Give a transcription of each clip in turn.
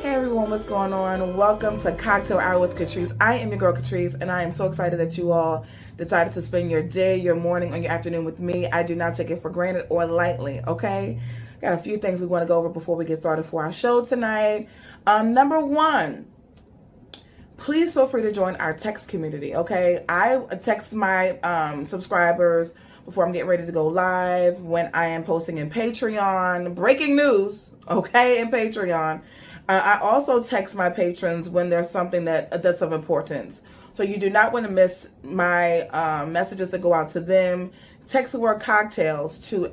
Hey everyone, what's going on? Welcome to Cocktail Hour with Catrice. I am your girl Catrice, and I am so excited that you all decided to spend your day, your morning, or your afternoon with me. I do not take it for granted or lightly, okay? Got a few things we want to go over before we get started for our show tonight. Number one, please feel free to join our text community, okay? I text my subscribers before I'm getting ready to go live, when I am posting in Patreon, breaking news, okay, in Patreon. I also text my patrons when there's something that's of importance. So you do not want to miss my messages that go out to them. Text the word cocktails to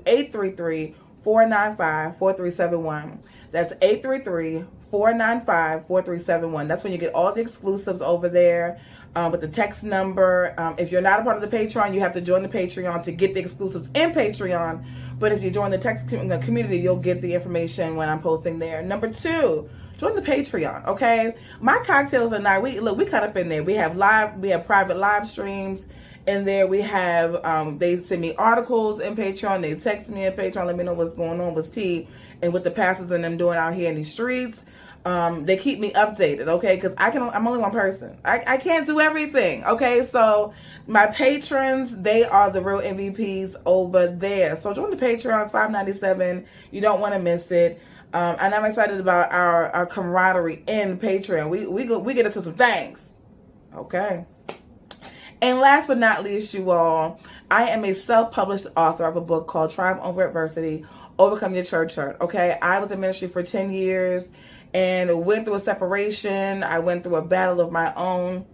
833-495-4371. That's 833-495-4371. That's when you get all the exclusives over there with the text number. If you're not a part of the Patreon, you have to join the Patreon to get the exclusives in Patreon. But if you join the text community, you'll get the information when I'm posting there. Number two, join the Patreon, okay? My cocktails and I, we cut up in there. We have private live streams in there. We have, they send me articles in Patreon. They text me in Patreon, let me know what's going on with tea and what the pastors and them doing out here in these streets. They keep me updated, okay? Because I'm only one person. I can't do everything, okay? So my patrons, they are the real MVPs over there. So join the Patreon, it's $5.97. You don't want to miss it. And I'm excited about our camaraderie in Patreon. We get into some things, okay? And last but not least, you all, I am a self-published author of a book called Triumph Over Adversity, Overcome Your Church Hurt, okay? I was in ministry for 10 years and went through a separation. I went through a battle of my own,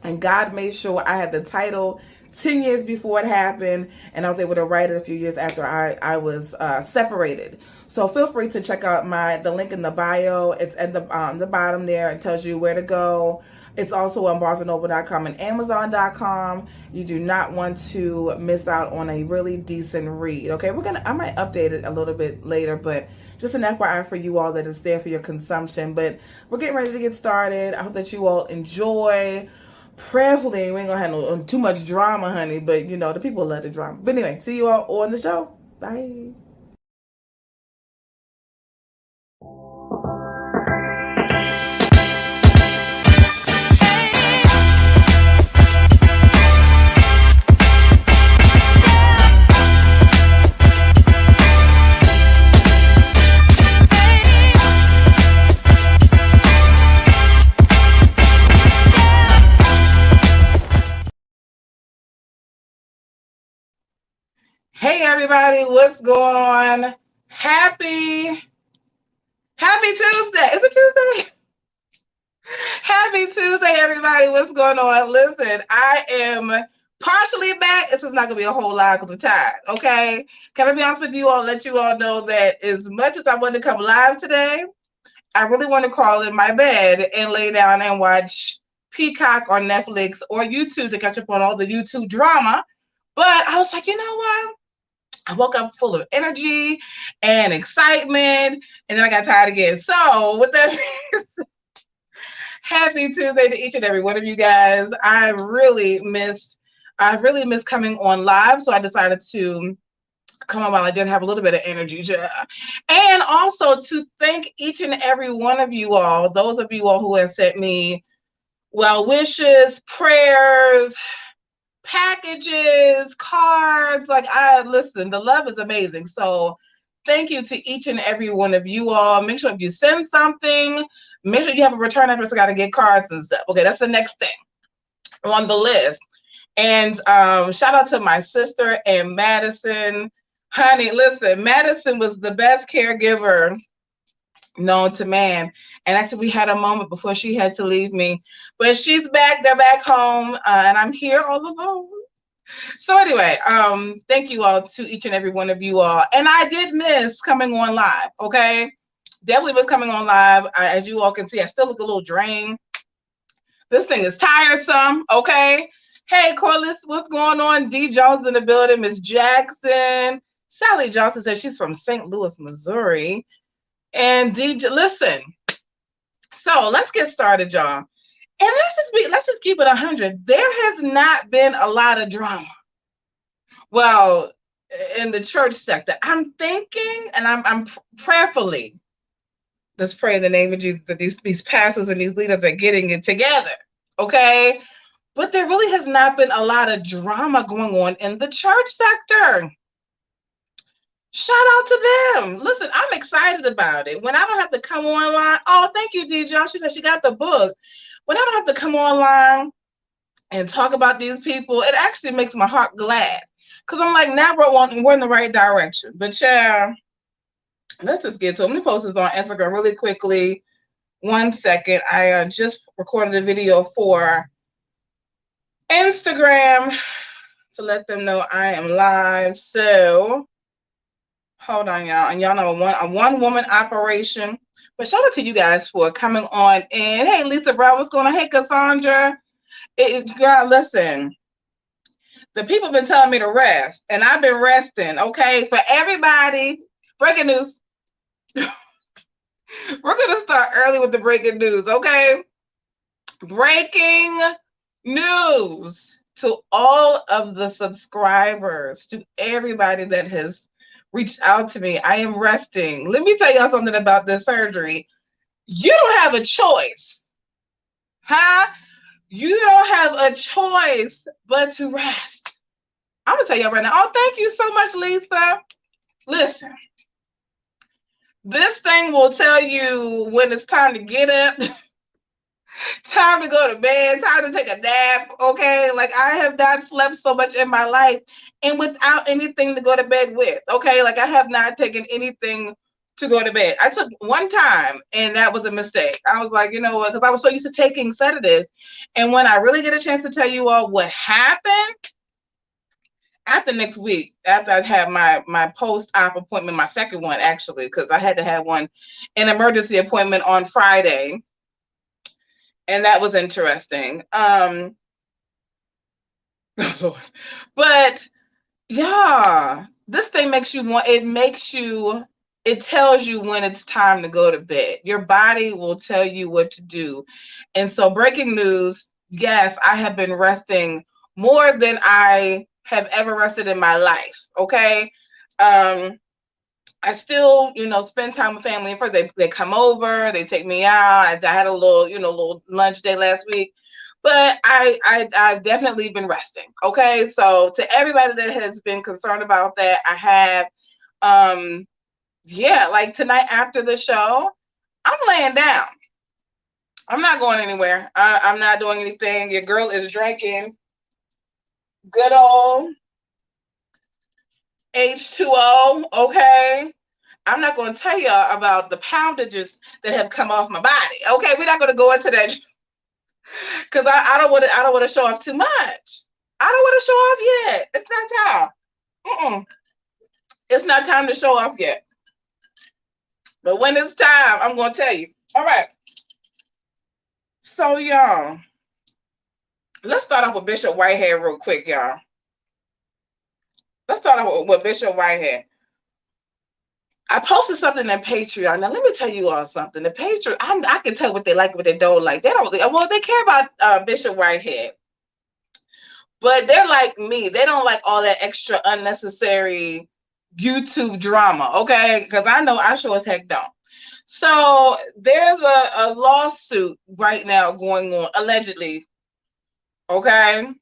and God made sure I had the title 10 years before it happened, and I was able to write it a few years after I was separated. So feel free to check out the link in the bio. It's at the bottom there. It tells you where to go. It's also on BarnesandNoble.com and Amazon.com. You do not want to miss out on a really decent read. Okay, I might update it a little bit later, but just an FYI for you all that is there for your consumption. But we're getting ready to get started. I hope that you all enjoy. Prayerfully, we ain't gonna have too much drama, honey, but you know, the people love the drama. But anyway, see you all on the show. Bye. Hey everybody, what's going on? Happy Tuesday. Is it Tuesday? Happy Tuesday, everybody. What's going on? Listen, I am partially back. This is not gonna be a whole lot because I'm tired. Okay. Can I be honest with you all? Let you all know that as much as I want to come live today, I really want to crawl in my bed and lay down and watch Peacock on Netflix or YouTube to catch up on all the YouTube drama. But I was like, you know what? I woke up full of energy and excitement, and then I got tired again. So with that being said, happy Tuesday to each and every one of you guys. I really missed coming on live, so I decided to come on while I did have a little bit of energy. And also to thank each and every one of you all, those of you all who have sent me well wishes, prayers, packages, cards. Like, listen, the love is amazing. So thank you to each and every one of you all. Make sure if you send something, make sure you have a return address. I got to get cards and stuff. Okay, that's the next thing on the list. And shout out to my sister and Madison. Honey, listen, Madison was the best caregiver known to man. And actually, we had a moment before she had to leave me. But she's back. They're back home. And I'm here all alone. So anyway, thank you all to each and every one of you all. And I did miss coming on live, okay? Definitely was coming on live. As you all can see, I still look a little drained. This thing is tiresome, okay? Hey, Corliss, what's going on? D. Jones in the building. Miss Jackson. Sally Johnson says she's from St. Louis, Missouri. And listen, so let's get started, y'all. And let's just keep it 100. There has not been a lot of drama. Well, in the church sector, I'm thinking, and I'm prayerfully Let's pray in the name of Jesus that these pastors and these leaders are getting it together, okay? But there really has not been a lot of drama going on in the church sector. Shout out to them. Listen, I'm excited about it. When I don't have to come online. Oh, thank you, DJ. She said she got the book. When I don't have to come online and talk about these people, it actually makes my heart glad. Because I'm like, now we're in the right direction. But yeah, let's just get to it. I'm going to post this on Instagram really quickly. 1 second. I just recorded a video for Instagram to let them know I am live. So hold on, y'all. And y'all know a one-woman operation. But shout out to you guys for coming on in. Hey, Lisa Brown, what's going on? Hey, Cassandra. Girl, listen. The people have been telling me to rest, and I've been resting, okay? For everybody, breaking news. We're going to start early with the breaking news, okay? Breaking news to all of the subscribers, to everybody that has reached out to me. I am resting. Let me tell y'all something about this surgery. You don't have a choice. Huh? You don't have a choice but to rest. I'm going to tell y'all right now. Oh, thank you so much, Lisa. Listen. This thing will tell you when it's time to get up, time to go to bed, time to take a nap, okay? Like, I have not slept so much in my life and without anything to go to bed with, okay? Like, I have not taken anything to go to bed. I took one time, and that was a mistake. I was like, you know what? Because I was so used to taking sedatives. And when I really get a chance to tell you all what happened, after next week, after I had my post-op appointment, my second one, actually, because I had to have an emergency appointment on Friday. And that was interesting. But yeah, this thing makes you it tells you when it's time to go to bed. Your body will tell you what to do. And so, breaking news, yes, I have been resting more than I have ever rested in my life. Okay. I still, spend time with family and friends. They come over, they take me out. I had a little lunch day last week, but I've definitely been resting. Okay. So to everybody that has been concerned about that, I have, like tonight after the show, I'm laying down. I'm not going anywhere. I'm not doing anything. Your girl is drinking good old H2O, okay? I'm not going to tell y'all about the poundages that have come off my body, okay? We're not going to go into that because I don't want to show off too much. I don't want to show off yet. It's not time. It's not time to show off yet. But when it's time, I'm going to tell you. All right. So, y'all, let's start off with Bishop Whitehead real quick, y'all. Let's start off with Bishop Whitehead. I posted something on Patreon. Now, let me tell you all something. The Patreon, I can tell what they like, what they don't like. They care about Bishop Whitehead. But they're like me. They don't like all that extra unnecessary YouTube drama, okay? Because I know I sure as heck don't. So there's a lawsuit right now going on, allegedly, okay?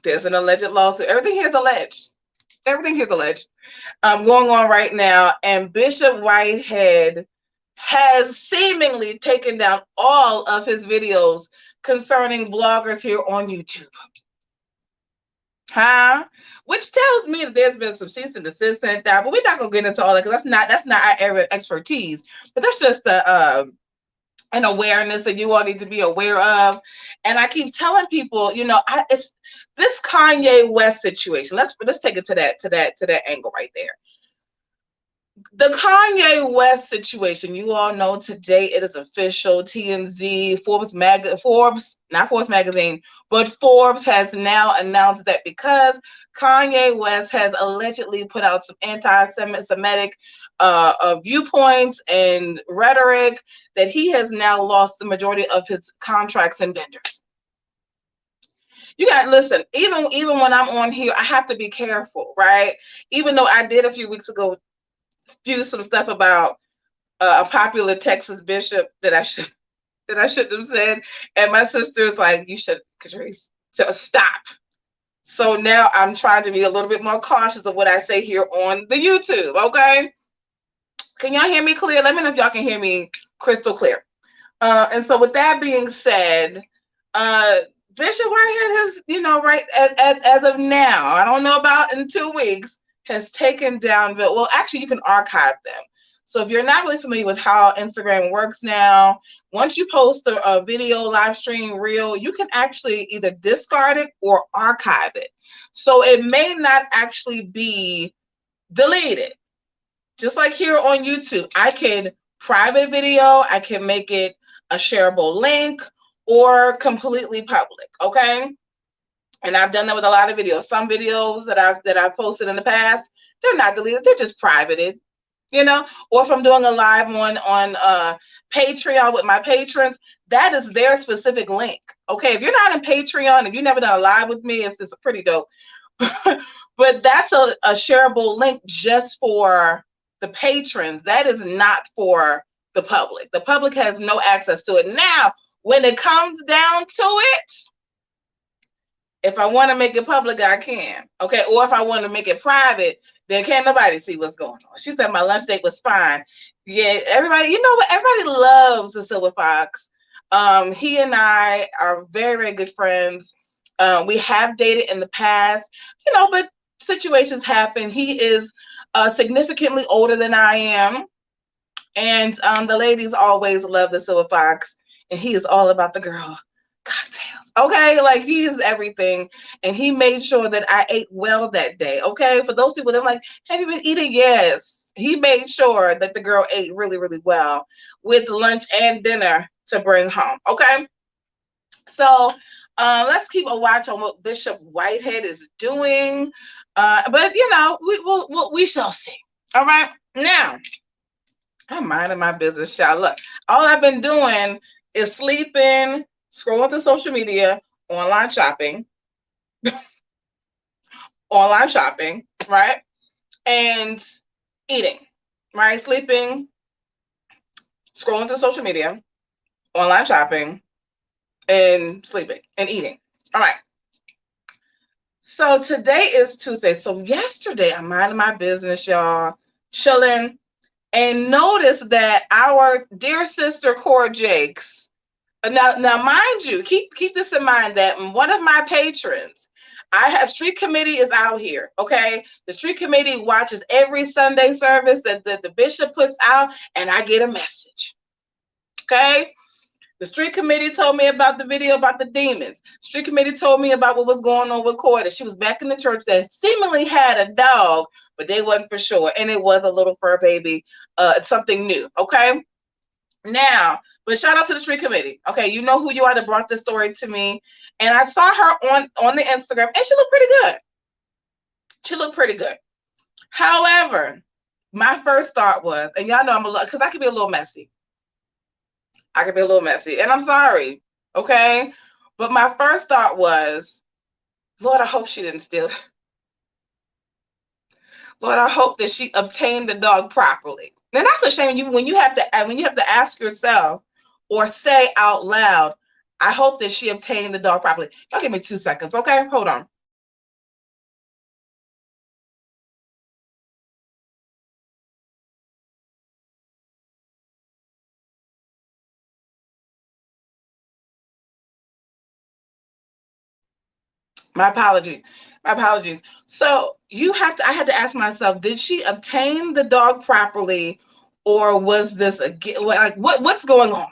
There's an alleged lawsuit. Everything here is alleged. Everything here is alleged. Going on right now, and Bishop Whitehead has seemingly taken down all of his videos concerning bloggers here on YouTube. Huh? Which tells me that there's been some cease and desist sent out, but we're not gonna get into all that because that's not our area of expertise. But that's just an awareness that you all need to be aware of. And I keep telling people, it's this Kanye West situation. Let's take it to that angle right there. The Kanye West situation, you all know today it is official. TMZ, Forbes, not Forbes magazine, but Forbes has now announced that because Kanye West has allegedly put out some anti-Semitic viewpoints and rhetoric, that he has now lost the majority of his contracts and vendors. You got to listen, even when I'm on here, I have to be careful, right? Even though I did a few weeks ago spew some stuff about a popular Texas bishop that I shouldn't have said. And my sister's like, you should, Catrice, so stop. So now I'm trying to be a little bit more cautious of what I say here on the YouTube, okay? Can y'all hear me clear? Let me know if y'all can hear me crystal clear. And so with that being said, Bishop Whitehead has, right as of now, I don't know about in 2 weeks, has taken down, well, actually you can archive them. So if you're not really familiar with how Instagram works now, once you post a video, live stream, reel, you can actually either discard it or archive it. So it may not actually be deleted. Just like here on YouTube, I can private video, I can make it a shareable link or completely public, okay? And I've done that with a lot of videos. Some videos that I've posted in the past, they're not deleted, they're just privated. Or if I'm doing a live one on Patreon with my patrons, that is their specific link. Okay, if you're not in Patreon, if you've never done a live with me, it's pretty dope. But that's a shareable link just for the patrons. That is not for the public. The public has no access to it. Now, when it comes down to it, if I want to make it public, I can. Okay, or if I want to make it private, then can't nobody see what's going on. She said my lunch date was fine. Yeah, everybody, you know what? Everybody loves the Silver Fox. He and I are very, very good friends. We have dated in the past, but situations happen. He is significantly older than I am. And the ladies always love the Silver Fox. And he is all about the girl cocktails. Okay, like he is everything. And he made sure that I ate well that day. Okay, for those people that are like, have you been eating? Yes. He made sure that the girl ate really, really well with lunch and dinner to bring home. Okay, so let's keep a watch on what Bishop Whitehead is doing. But we shall see. All right, now I'm minding my business, child. Look, all I've been doing is sleeping, scrolling through social media, online shopping, right? And eating, right? Sleeping, scrolling through social media, online shopping, and sleeping and eating. All right. So today is Tuesday. So yesterday, I'm minding my business, y'all, chilling, and notice that our dear sister Cora Jakes. Now, mind you, keep this in mind that one of my patrons, I have street committee is out here. Okay, the street committee watches every Sunday service that the bishop puts out, and I get a message. Okay. The street committee told me about the video about the demons. Street committee told me about what was going on with Cora. She was back in the church that seemingly had a dog, but they wasn't for sure. And it was a little fur baby, something new. Okay. Now, but shout out to the street committee. Okay, you know who you are that brought this story to me. And I saw her on the Instagram, and she looked pretty good. She looked pretty good. However, my first thought was, and y'all know I'm a little, because I could be a little messy. And I'm sorry, okay? But my first thought was, Lord, I hope she didn't steal it. Lord, I hope that she obtained the dog properly. And that's a shame when you have to ask yourself or say out loud, I hope that she obtained the dog properly. Y'all give me 2 seconds, okay? Hold on. My apologies. So I had to ask myself, did she obtain the dog properly, or was this what's going on?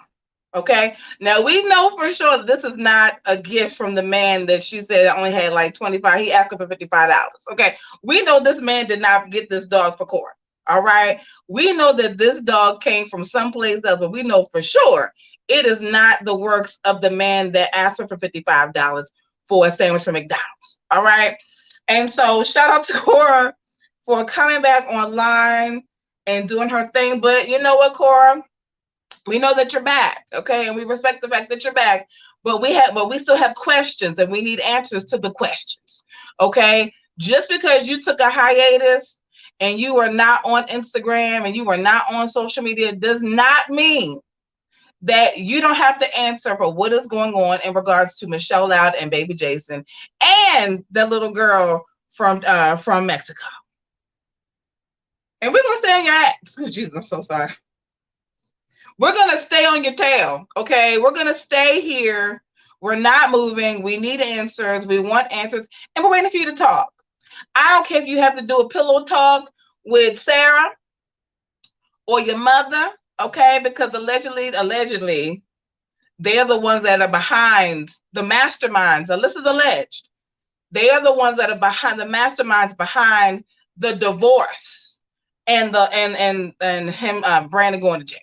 Okay. Now we know for sure that this is not a gift from the man that she said only had like 25. He asked her for $55. Okay. We know this man did not get this dog for Cora. All right. We know that this dog came from someplace else, but we know for sure it is not the works of the man that asked her for $55 for a sandwich from McDonald's. All right. And so shout out to Cora for coming back online and doing her thing. But you know what, Cora? We know that you're back, okay? And we respect the fact that you're back. But we still have questions, and we need answers to the questions. Okay? Just because you took a hiatus and you are not on Instagram and you are not on social media does not mean that you don't have to answer for what is going on in regards to Michelle Loud and baby Jason and the little girl from Mexico. And we're gonna stay on your ass. Oh, Jesus, I'm so sorry. We're gonna stay on your tail, okay? We're gonna stay here. We're not moving. We need answers. We want answers, and we're waiting for you to talk. I don't care if you have to do a pillow talk with Sarah or your mother, okay? Because allegedly, they're the ones that are behind the masterminds. Now, this is alleged. They are the ones that are behind the masterminds behind the divorce and him Brandon going to jail.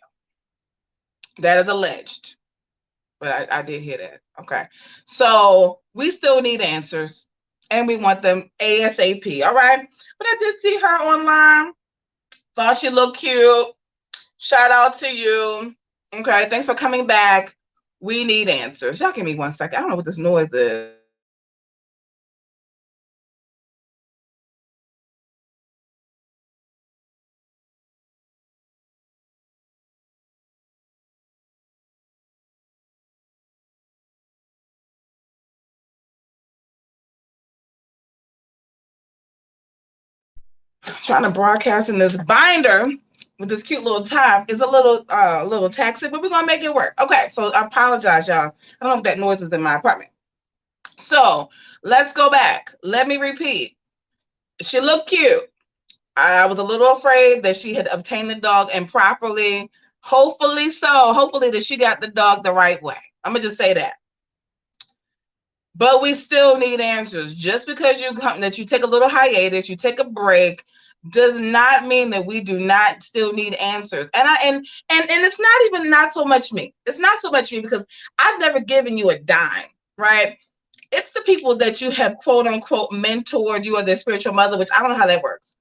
That is alleged. But I did hear that. Okay. So we still need answers and we want them ASAP. All right. But I did see her online. Thought she looked cute. Shout out to you. Okay. Thanks for coming back. We need answers. Y'all give me 1 second. I don't know what this noise is. Trying to broadcast in this binder with this cute little top is a little taxi, but we're gonna make it work. Okay, so I apologize, y'all. I don't know if that noise is in my apartment. So let's go back. Let me repeat. She looked cute. I was a little afraid that she had obtained the dog improperly. Hopefully so. Hopefully that she got the dog the right way. I'm gonna just say that. But we still need answers. Just because you take a little hiatus, you take a break, does not mean that we do not still need answers. And it's not even not so much me. It's not so much me because I've never given you a dime, right? It's the people that you have quote unquote mentored. You are their spiritual mother, which I don't know how that works.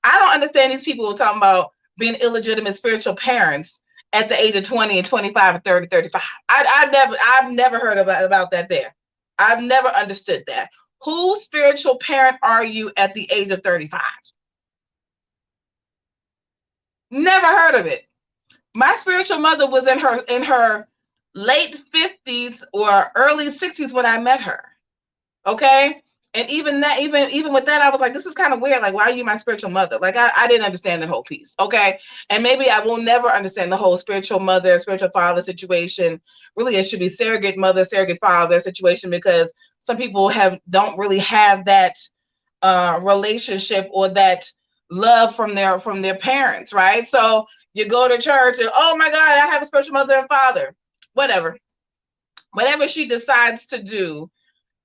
I don't understand these people who are talking about being illegitimate spiritual parents at the age of 20 and 25 and 30, 35. I've never heard about that there. I've never understood that. Whose spiritual parent are you at the age of 35? Never heard of it. My spiritual mother was in her late 50s or early 60s when I met her. Okay? And even with that, I was like, this is kind of weird. Like, why are you my spiritual mother? Like, I didn't understand that whole piece. Okay. And maybe I will never understand the whole spiritual mother, spiritual father situation. Really, it should be surrogate mother, surrogate father situation, because some people don't really have that relationship or that love from their parents, right? So you go to church and, oh my God, I have a spiritual mother and father. Whatever she decides to do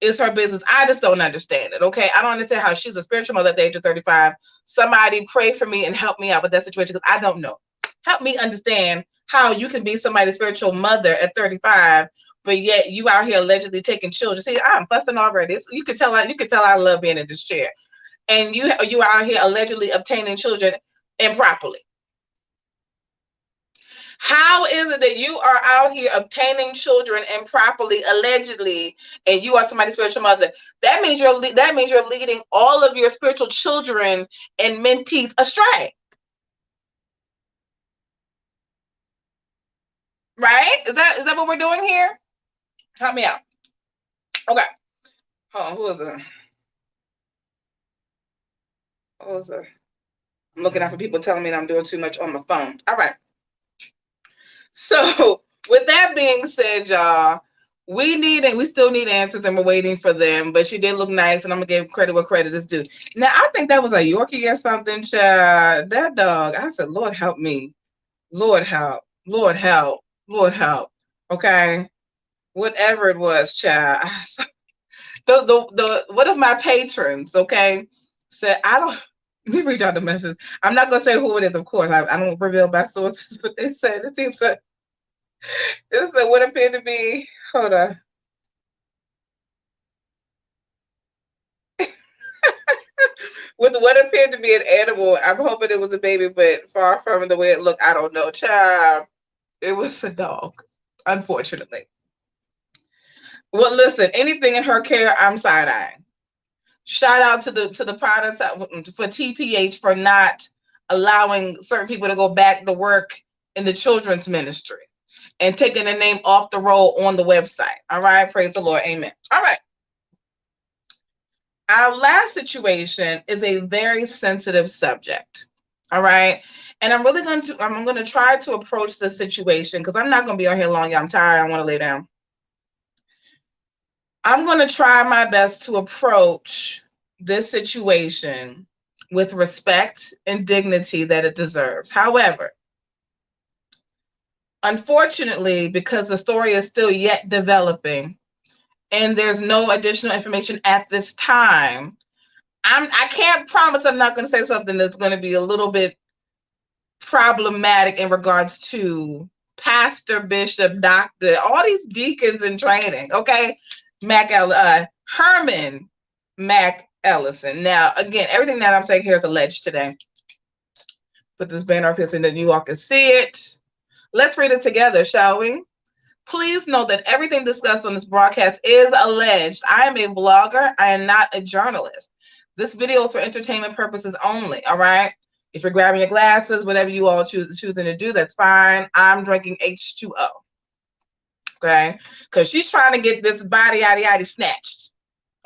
is her business. I just don't understand it. Okay. I don't understand how she's a spiritual mother at the age of 35. Somebody pray for me and help me out with that situation, because I don't know. Help me understand how you can be somebody's spiritual mother at 35, but yet you out here allegedly taking children. See, I'm fussing already. You can tell I love being in this chair. And you are out here allegedly obtaining children improperly. How is it that you are out here obtaining children improperly, allegedly, and you are somebody's spiritual mother? That means you're leading all of your spiritual children and mentees astray. Right? Is that what we're doing here? Help me out. Okay. Hold on. Who is it? I'm looking out for people telling me that I'm doing too much on my phone. All right. So with that being said, y'all, we still need answers, and we're waiting for them. But she did look nice, and I'm gonna give credit where credit is due. Now I think that was a Yorkie or something, child. That dog. I said, Lord help me, Lord help, Lord help, Lord help. Okay, whatever it was, child. The one of my patrons, okay, said I don't. Let me read out the message. I'm not gonna say who it is, of course. I don't reveal my sources, but they said it seems like this is what appeared to be. Hold on. With what appeared to be an animal, I'm hoping it was a baby, but far from the way it looked, I don't know. Child, it was a dog, unfortunately. Well, listen, anything in her care, I'm side-eyeing. Shout out to the products for TPH for not allowing certain people to go back to work in the children's ministry and taking the name off the roll on the website. All right, praise the Lord, amen. All right. Our last situation is a very sensitive subject. All right. And I'm going to try to approach this situation because I'm not going to be on here long. I'm tired. I want to lay down. I'm going to try my best to approach this situation with respect and dignity that it deserves. However, unfortunately, because the story is still yet developing and there's no additional information at this time, I can't promise I'm not going to say something that's going to be a little bit problematic in regards to pastor, bishop, doctor, all these deacons in training. Okay, Herman Mac Ellison. Now, again, everything that I'm saying here is alleged today. Put this banner up here so that you all can see it. Let's read it together, shall we? Please note that everything discussed on this broadcast is alleged. I am a blogger. I am not a journalist. This video is for entertainment purposes only, all right? If you're grabbing your glasses, whatever you all choosing to do, that's fine. I'm drinking H2O, okay? Because she's trying to get this body yaddy snatched,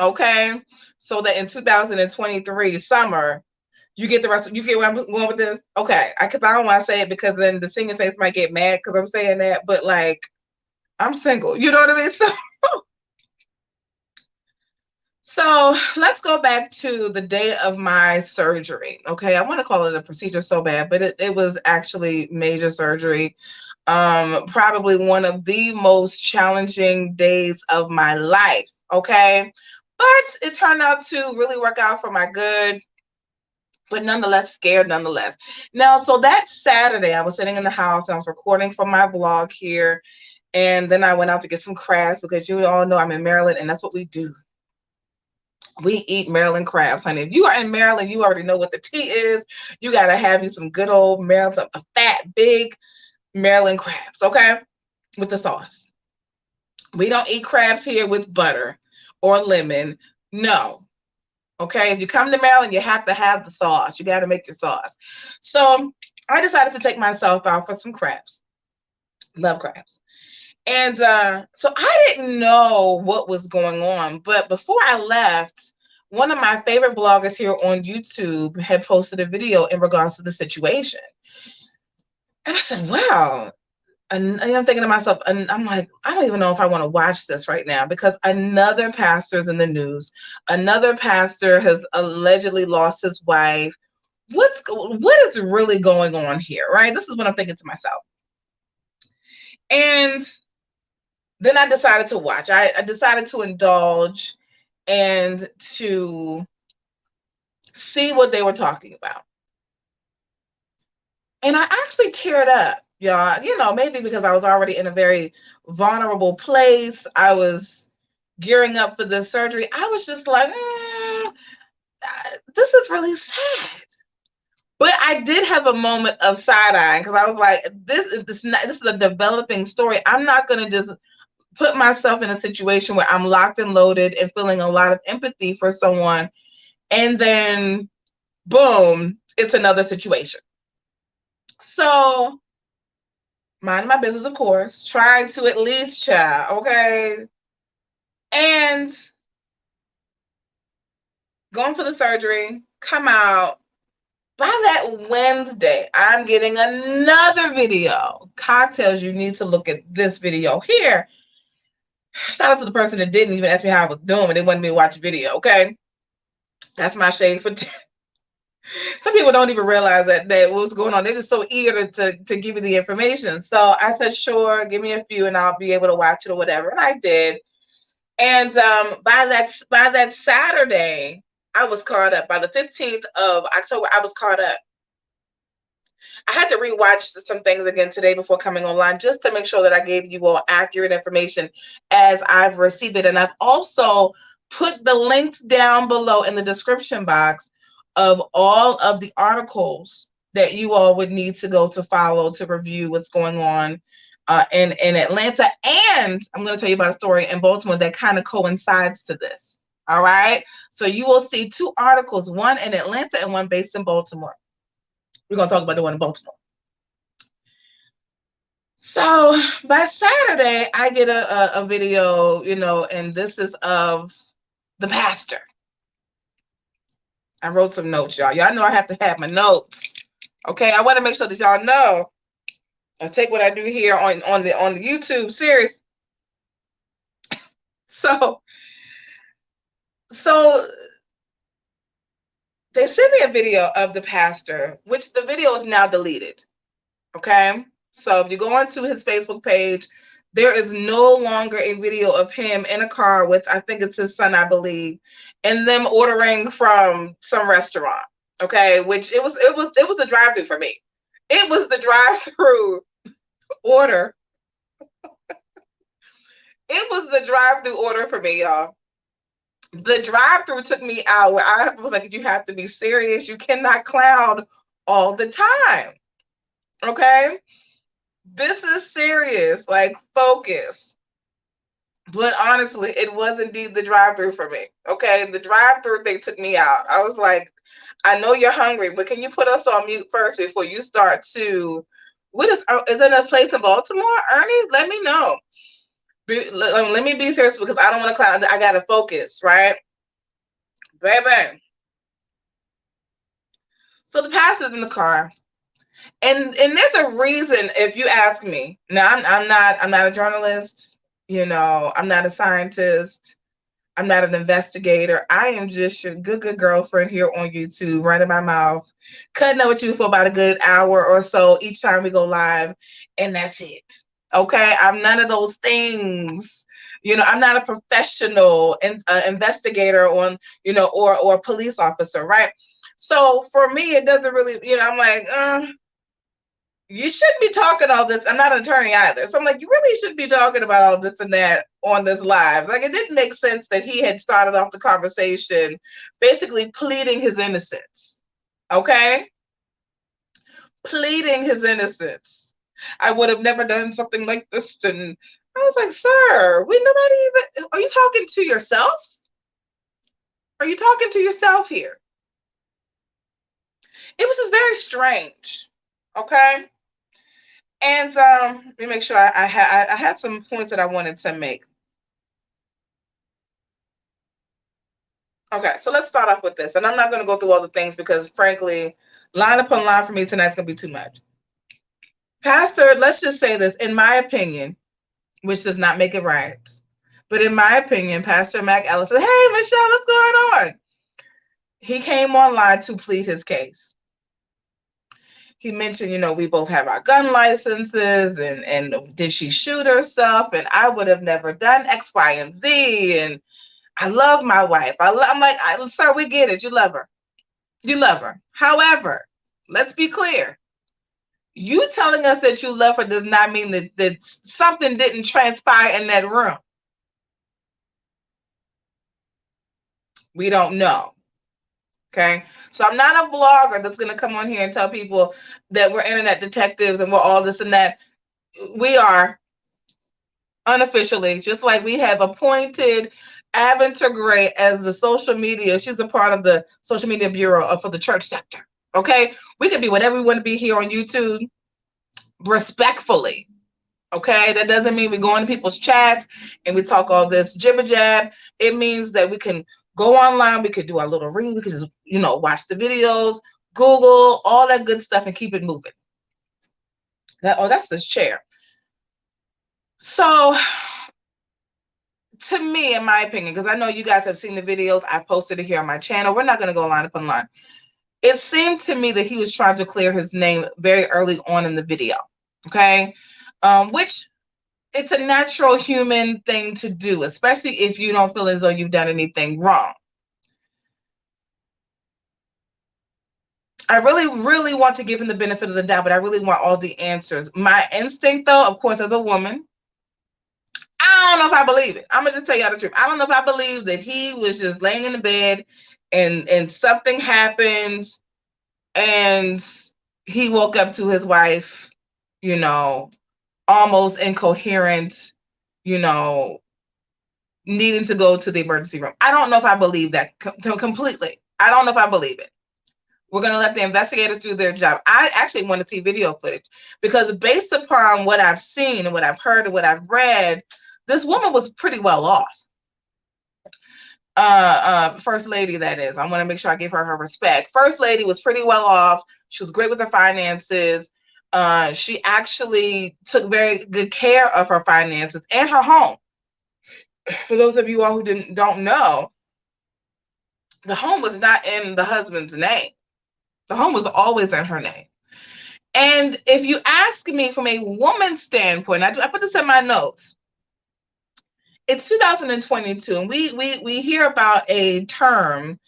okay? So that in 2023 summer, you get the rest of, you get where I'm going with this? Okay, because I don't want to say it because then the senior saints might get mad because I'm saying that, but like, I'm single, you know what I mean? So let's go back to the day of my surgery. Okay, I want to call it a procedure so bad, but it was actually major surgery. Probably one of the most challenging days of my life. Okay, but it turned out to really work out for my good. But nonetheless, scared nonetheless. Now, so that Saturday, I was sitting in the house and I was recording for my vlog here. And then I went out to get some crabs because you all know I'm in Maryland and that's what we do. We eat Maryland crabs, honey. If you are in Maryland, you already know what the tea is. You got to have you some good old Maryland, a fat, big Maryland crabs, okay? With the sauce. We don't eat crabs here with butter or lemon. No. Okay? If you come to Maryland, you have to have the sauce. You got to make your sauce. So I decided to take myself out for some crabs. Love crabs. And so I didn't know what was going on, but before I left, one of my favorite bloggers here on YouTube had posted a video in regards to the situation. And I said, wow. And I'm thinking to myself, and I'm like, I don't even know if I want to watch this right now because another pastor is in the news. Another pastor has allegedly lost his wife. What is really going on here, right? This is what I'm thinking to myself. And then I decided to watch. I decided to indulge and to see what they were talking about. And I actually teared up, y'all. You know, maybe because I was already in a very vulnerable place. I was gearing up for the surgery. I was just like, this is really sad. But I did have a moment of side-eyeing because I was like, this is a developing story. I'm not going to just put myself in a situation where I'm locked and loaded and feeling a lot of empathy for someone. And then, boom, it's another situation. So, mind my business, of course, trying to at least chat, okay? And going for the surgery, come out. By that Wednesday, I'm getting another video. Cocktails, you need to look at this video here. Shout out to the person that didn't even ask me how I was doing and they wanted me to watch a video, okay? That's my shade for some people don't even realize that what's going on. They're just so eager to give you the information. So I said, sure, give me a few and I'll be able to watch it or whatever. And I did. And by that Saturday, I was caught up. By the 15th of October, I was caught up. I had to rewatch some things again today before coming online just to make sure that I gave you all accurate information as I've received it. And I've also put the links down below in the description box of all of the articles that you all would need to go to follow to review what's going on in Atlanta. And I'm going to tell you about a story in Baltimore that kind of coincides to this. All right. So you will see 2 articles, one in Atlanta and one based in Baltimore. We're going to talk about the one in Baltimore. So by Saturday, I get a video, you know, and this is of the pastor. I wrote some notes, y'all. Y'all know I have to have my notes. Okay, I want to make sure that y'all know. I take what I do here on the YouTube series. So they sent me a video of the pastor, which the video is now deleted. Okay, so if you go onto his Facebook page, there is no longer a video of him in a car with, I think it's his son, I believe, and them ordering from some restaurant. Okay, which it was a drive-through for me. It was the drive-through order. It was the drive-through order for me, y'all. The drive-through took me out where I was like, you have to be serious. You cannot clown all the time. Okay? This is serious. Like, focus. But honestly, it was indeed the drive-through for me. Okay? The drive-through thing took me out. I was like, I know you're hungry, but can you put us on mute first before you start to... is it a place in Baltimore, Ernie? Let me know. Let me be serious because I don't want to clown. I got to focus, right? Baby. So the pastor's in the car. And there's a reason, if you ask me. Now, I'm not a journalist, you know, I'm not a scientist, I'm not an investigator. I am just your good girlfriend here on YouTube, running my mouth, cutting up with you for about a good hour or so each time we go live, and that's it. Okay, I'm none of those things. You know, I'm not a professional investigator on, you know, or a police officer, right? So for me, it doesn't really, you know, I'm like, you shouldn't be talking all this. I'm not an attorney either. So I'm like, you really shouldn't be talking about all this and that on this live. Like, it didn't make sense that he had started off the conversation basically pleading his innocence. Okay? Pleading his innocence. I would have never done something like this. And I was like, sir, are you talking to yourself? Are you talking to yourself here? It was just very strange. Okay? And let me make sure I had some points that I wanted to make. Okay, so let's start off with this. And I'm not going to go through all the things because, frankly, line upon line for me tonight's going to be too much. Pastor, let's just say this, in my opinion, which does not make it right, but in my opinion, Pastor Mac Ellison, hey, Michelle, what's going on? He came online to plead his case. He mentioned, you know, we both have our gun licenses, and did she shoot herself? And I would have never done X, Y, and Z. And I love my wife. I'm like, sir, we get it. You love her. You love her. However, let's be clear. You telling us that you love her does not mean that something didn't transpire in that room. We don't know. Okay, so I'm not a vlogger that's going to come on here and tell people that we're internet detectives and we're all this and that. We are unofficially, just like we have appointed Aventer Gray as the social media. She's a part of the social media bureau for the church sector. Okay, we can be whatever we want to be here on YouTube, respectfully. Okay, that doesn't mean we go into people's chats and we talk all this jibber jab. It means that we can go online, we could do our little read, we could just, you know, watch the videos, Google, all that good stuff, and keep it moving. That's this chair. So, to me, in my opinion, because I know you guys have seen the videos, I posted it here on my channel. We're not going to go line upon line. It seemed to me that he was trying to clear his name very early on in the video. Okay, which it's a natural human thing to do, especially if you don't feel as though you've done anything wrong. I really want to give him the benefit of the doubt, but I really want all the answers. My instinct, though, of course, as a woman, I don't know if I believe it. I'm going to just tell y'all the truth. I don't know if I believe that he was just laying in the bed and something happened and he woke up to his wife, you know, almost incoherent, you know, needing to go to the emergency room. I don't know if I believe that completely. I don't know if I believe it. We're going to let the investigators do their job. I actually want to see video footage because based upon what I've seen and what I've heard and what I've read, this woman was pretty well off. First lady, that is. I want to make sure I give her respect. First lady was pretty well off. She was great with her finances. She actually took very good care of her finances and her home. For those of you all who don't know, the home was not in the husband's name. The home was always in her name. And if you ask me from a woman's standpoint, I put this in my notes. It's 2022, and we hear about a term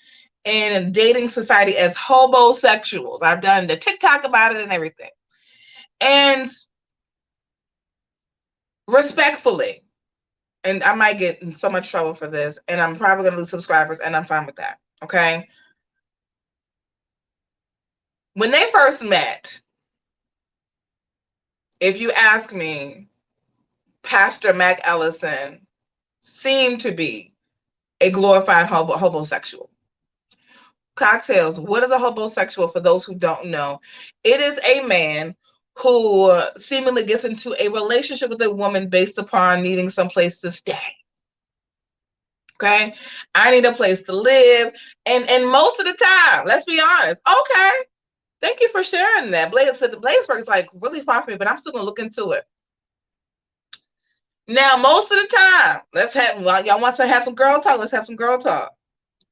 in dating society as hobosexuals. I've done the TikTok about it and everything. And respectfully, and I might get in so much trouble for this, and I'm probably going to lose subscribers, and I'm fine with that, okay? When they first met, if you ask me, Pastor Mac Ellison seemed to be a glorified homosexual. Cocktails, what is a homosexual for those who don't know? It is a man who seemingly gets into a relationship with a woman based upon needing some place to stay. Okay, I need a place to live, and most of the time, let's be honest. Okay, thank you for sharing that. Bladensburg is like really far from me, but I'm still gonna look into it. Now, most of the time, y'all want to have some girl talk. Let's have some girl talk.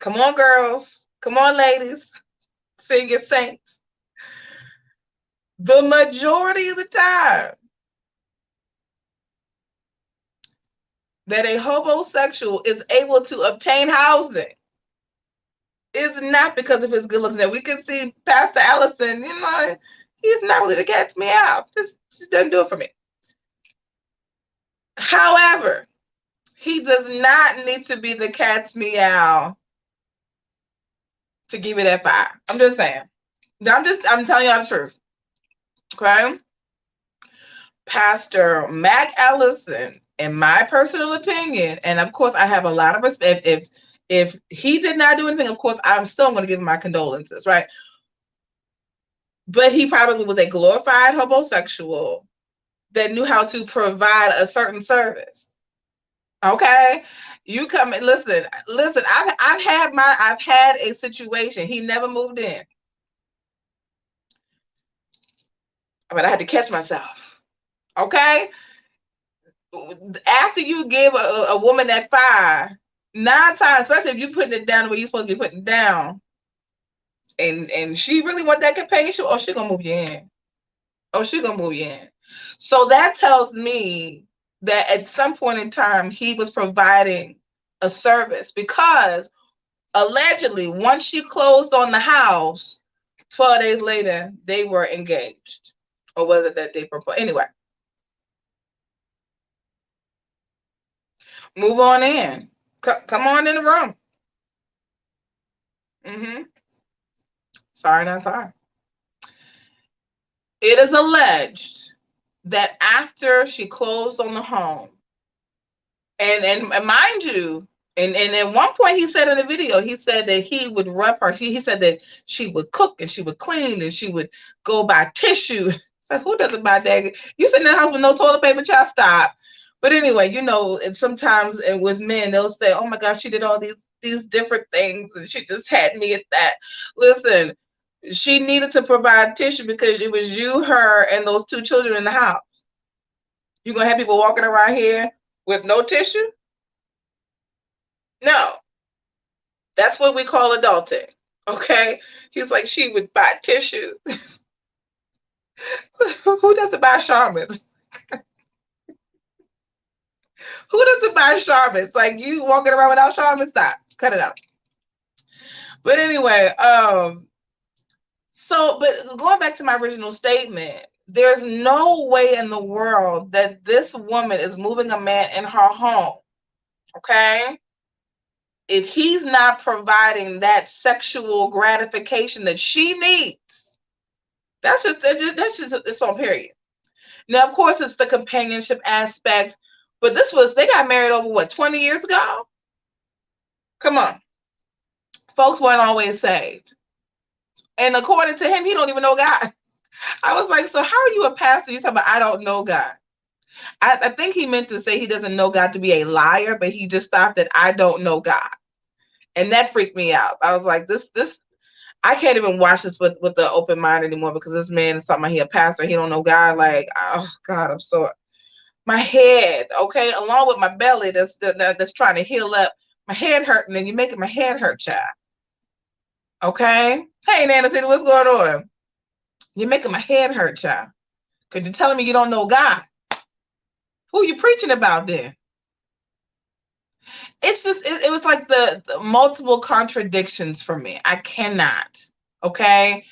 Come on, girls. Come on, ladies. Sing your saints. The majority of the time that a homosexual is able to obtain housing is not because of his good looks. Now, we can see Pastor Ellison, you know, he's not really to catch me out. Just doesn't do it for me. However, he does not need to be the cat's meow to give it that fire. I'm just saying. I'm telling y'all the truth. Okay? Pastor Mac Ellison, in my personal opinion, and of course I have a lot of respect. If he did not do anything, of course I'm still going to give him my condolences, right? But he probably was a glorified homosexual that knew how to provide a certain service. Okay, you come and listen. I've had a situation. He never moved in, but I had to catch myself. Okay, after you give a woman that fire, 9 times, especially if you're putting it down the way you're supposed to be putting it down, and she really want that companionship, oh, she gonna move you in. Oh, she gonna move you in. So that tells me that at some point in time, he was providing a service, because allegedly, once she closed on the house, 12 days later, they were engaged. Or was it that they proposed? Anyway. Move on in. Come on in the room. Sorry, not sorry. It is alleged that after she closed on the home, and mind you, and at one point he said in the video, he said that he would rub her. He said that she would cook and she would clean and she would go buy tissue. So who doesn't buy that? You sitting in the house with no toilet paper, child, stop. But anyway, you know, and sometimes with men, they'll say, oh my gosh, she did all these different things and she just had me at that. Listen, she needed to provide tissue because it was you, her, and those 2 children in the house. You're going to have people walking around here with no tissue? No. That's what we call adulting. Okay? He's like, she would buy tissue. Who doesn't buy Charmins? Who doesn't buy Charmins? Like, you walking around without Charmins? Stop. Cut it out. But anyway, but going back to my original statement, there's no way in the world that this woman is moving a man in her home, okay, if he's not providing that sexual gratification that she needs. That's just its own period. Now, of course, it's the companionship aspect, But they got married over, what, 20 years ago? Come on. Folks weren't always saved. And according to him, he don't even know God. I was like, so how are you a pastor? You talking about, I don't know God. I think he meant to say he doesn't know God to be a liar, but he just stopped at, I don't know God. And that freaked me out. I was like, this, I can't even watch this with the open mind anymore, because this man is talking about he a pastor, he don't know God. Like, oh God, I'm so, my head, okay, along with my belly that's trying to heal up, my head hurting, and you're making my head hurt, child. Okay? Hey, Nancy, what's going on? You're making my head hurt, child. Because you're telling me you don't know God. Who are you preaching about then? It's just, it was like the multiple contradictions for me. I cannot. Okay?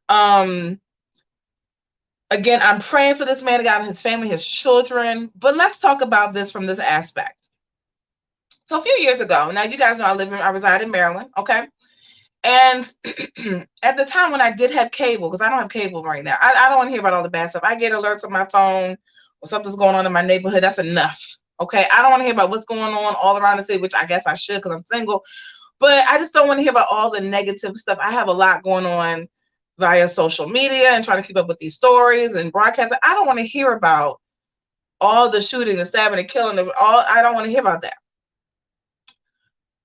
Again, I'm praying for this man of God and his family, his children. But let's talk about this from this aspect. So a few years ago, now you guys know I reside in Maryland, okay? And at the time when I did have cable, because I don't have cable right now, I don't want to hear about all the bad stuff. I get alerts on my phone or something's going on in my neighborhood. That's enough, okay? I don't want to hear about what's going on all around the city, which I guess I should because I'm single. But I just don't want to hear about all the negative stuff. I have a lot going on via social media and trying to keep up with these stories and broadcasting. I don't want to hear about all the shooting, the stabbing, the killing, I don't want to hear about that.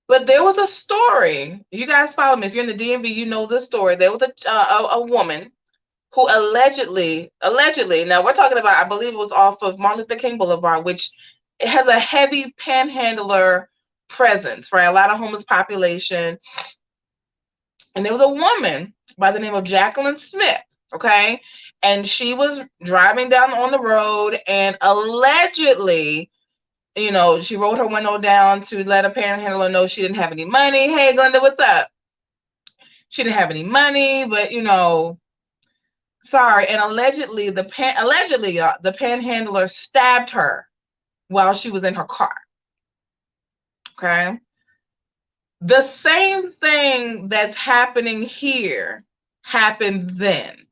But there was a story. You guys follow me. If you're in the DMV, you know this story. There was a woman who allegedly, now we're talking about, I believe it was off of Martin Luther King Boulevard, which has a heavy panhandler presence, right? A lot of homeless population. And there was a woman by the name of Jacquelyn Smith, okay? And she was driving down on the road and allegedly, you know, she rolled her window down to let a panhandler know she didn't have any money. Hey, Glenda, what's up? She didn't have any money, but, you know, sorry. And allegedly, the panhandler stabbed her while she was in her car. Okay? The same thing that's happening here happened then.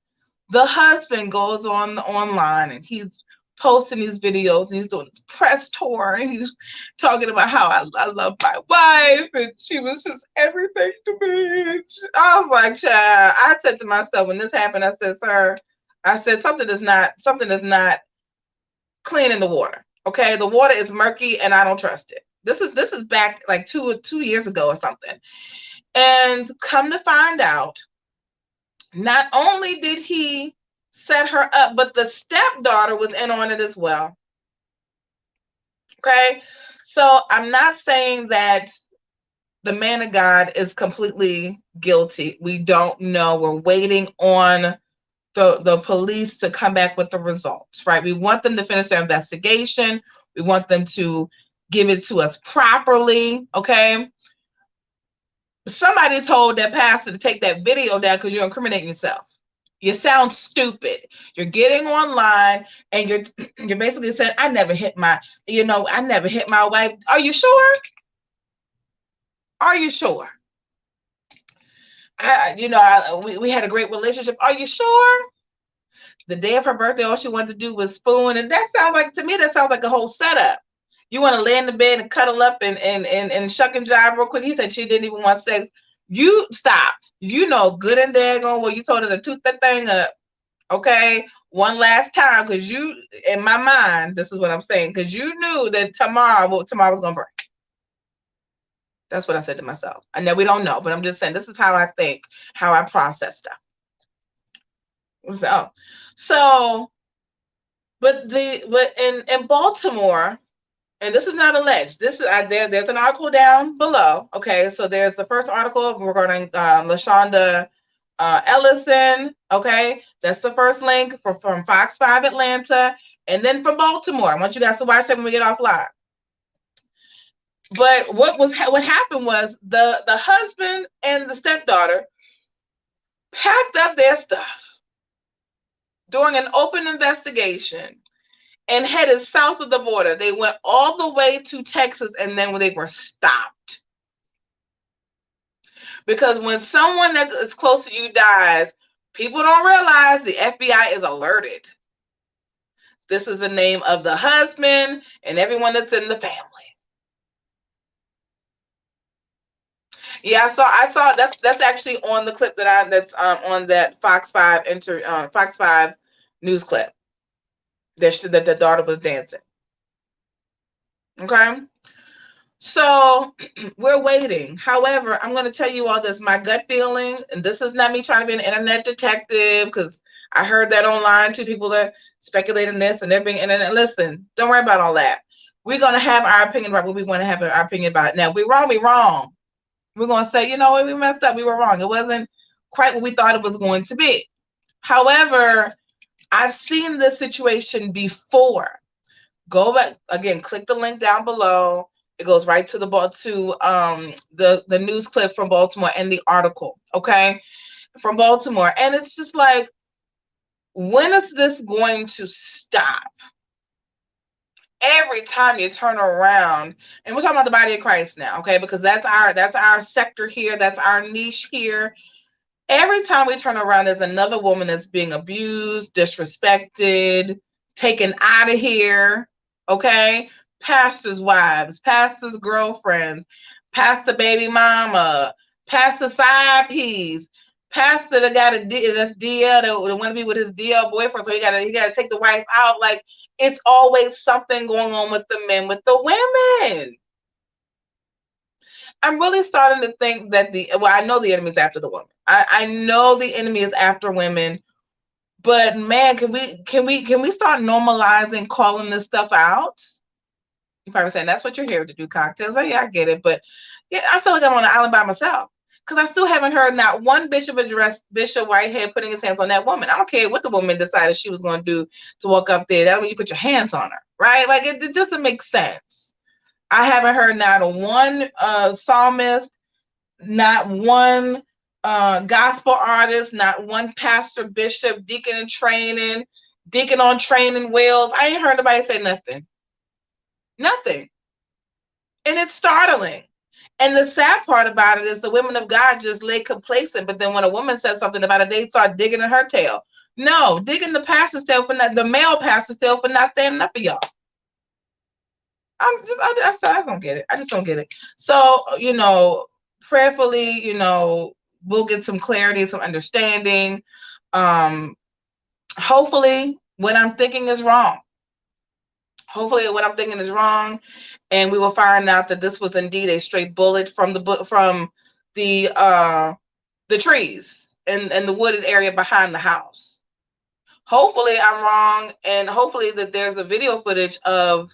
The husband goes online and he's posting these videos and he's doing this press tour and he's talking about how I love my wife and she was just everything to me. I was like, child, I said to myself when this happened, I said, sir, I said something is not clean in the water. Okay, the water is murky and I don't trust it. This is back like two years ago or something. And come to find out, not only did he set her up, but the stepdaughter was in on it as well. Okay, so I'm not saying that the man of God is completely guilty. We don't know. We're waiting on the police to come back with the results, right? We want them to finish their investigation. We want them to give it to us properly, okay? Somebody told that pastor to take that video down because you're incriminating yourself. You sound stupid. You're getting online and you're basically saying, I never hit my wife. Are you sure? Are you sure? We had a great relationship. Are you sure? The day of her birthday, all she wanted to do was spoon. And that sounds like a whole setup. You want to lay in the bed and cuddle up and shuck and jive real quick. He said she didn't even want sex. You stop. You know good and daggone well you told her to toot that thing up. Okay? One last time, because you, in my mind, this is what I'm saying, because you knew that tomorrow was going to break. That's what I said to myself. I know we don't know, but I'm just saying this is how I think, how I process stuff. But in Baltimore, and this is not alleged. This is there's an article down below. Okay, so there's the first article regarding Lashunda Ellison. Okay, that's the first link from Fox 5 Atlanta, and then from Baltimore. I want you guys to watch that when we get off live. But what happened was the husband and the stepdaughter packed up their stuff during an open investigation and headed south of the border. They went all the way to Texas, and then when they were stopped. Because when someone that is close to you dies, people don't realize the FBI is alerted. This is the name of the husband and everyone that's in the family. Yeah, I saw that's actually on the clip that's on that Fox 5 Fox 5 news clip. That the daughter was dancing. Okay. So we're waiting. However, I'm going to tell you all this. My gut feeling, and this is not me trying to be an internet detective, because I heard that online too. People are speculating this and they're being internet. Listen, don't worry about all that. We're going to have our opinion about what we want to have our opinion about. Now, if we're wrong, we're wrong. We're going to say, you know what, we messed up. We were wrong. It wasn't quite what we thought it was going to be. However, I've seen this situation before. Go back again, click the link down below. It goes right to the news clip from Baltimore and the article, okay, from Baltimore. And it's just like, when is this going to stop? Every time you turn around, and we're talking about the body of Christ now, okay, because that's our sector here, that's our niche here. Every time we turn around, there's another woman that's being abused, disrespected, taken out of here, okay? Pastors' wives, pastors' girlfriends, pastor baby mama, pastor side piece, pastor that got that's DL, that want to be with his DL boyfriend, so he gotta take the wife out. Like, it's always something going on with the men, with the women. I'm really starting to think that I know the enemy is after the woman. I know the enemy is after women, but man, can we start normalizing calling this stuff out? You're probably saying that's what you're here to do, cocktails. Oh yeah, I get it, but yeah, I feel like I'm on an island by myself, because I still haven't heard not one bishop address Bishop Whitehead putting his hands on that woman. I don't care what the woman decided she was going to do to walk up there. That way you put your hands on her, right? Like, it doesn't make sense. I haven't heard not one psalmist, not one gospel artist, not one pastor, bishop, deacon in training, deacon on training wheels. I ain't heard nobody say nothing. Nothing. And it's startling. And the sad part about it is the women of God just lay complacent. But then when a woman says something about it, they start digging in her tail. No, digging the pastor's tail for not, the male pastor's tail for not standing up for y'all. I don't get it. I just don't get it. So, prayerfully, we'll get some clarity, some understanding. Hopefully what I'm thinking is wrong. And we will find out that this was indeed a straight bullet from the trees and the wooded area behind the house. Hopefully I'm wrong, and hopefully that there's a video footage of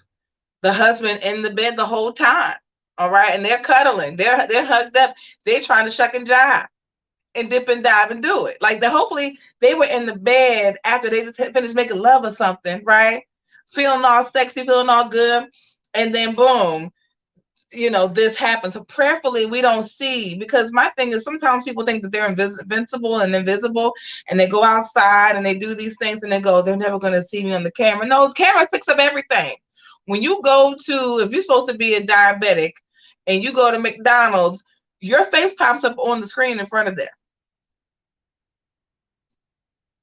the husband in the bed the whole time. All right. And they're cuddling. They're hugged up. They're trying to shuck and jive and dip and dive and do it. Like, hopefully they were in the bed after they just finished making love or something, right? Feeling all sexy, feeling all good. And then boom, this happens. So prayerfully we don't see, because my thing is sometimes people think that they're invincible and invisible, and they go outside and they do these things and they go, they're never going to see me on the camera. No, the camera picks up everything. When you go to, if you're supposed to be a diabetic and you go to McDonald's, your face pops up on the screen in front of there.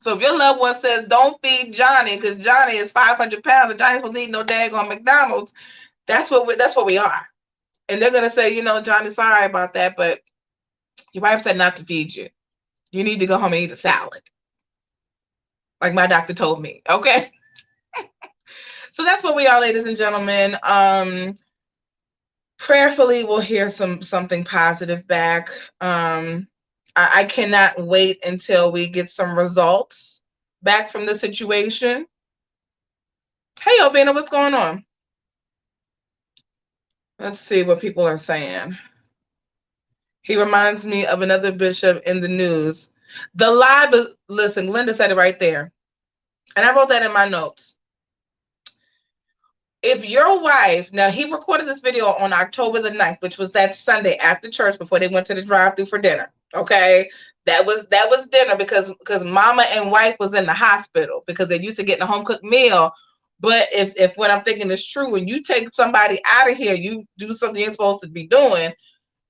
So if your loved one says, don't feed Johnny because Johnny is 500 pounds and Johnny's supposed to eat no daggone McDonald's, that's what we are. And they're going to say, Johnny, sorry about that, but your wife said not to feed you. You need to go home and eat a salad. Like my doctor told me. Okay. So that's what we are, ladies and gentlemen. Prayerfully, we'll hear something positive back. I cannot wait until we get some results back from the situation. Hey, Obina, what's going on? Let's see what people are saying. He reminds me of another bishop in the news. The lie, listen, Linda said it right there. And I wrote that in my notes. If your wife, now he recorded this video on October the 9th, which was that Sunday after church before they went to the drive-thru for dinner. Okay. That was dinner because mama and wife was in the hospital because they used to get a home cooked meal. But if what I'm thinking is true, when you take somebody out of here, you do something you're supposed to be doing,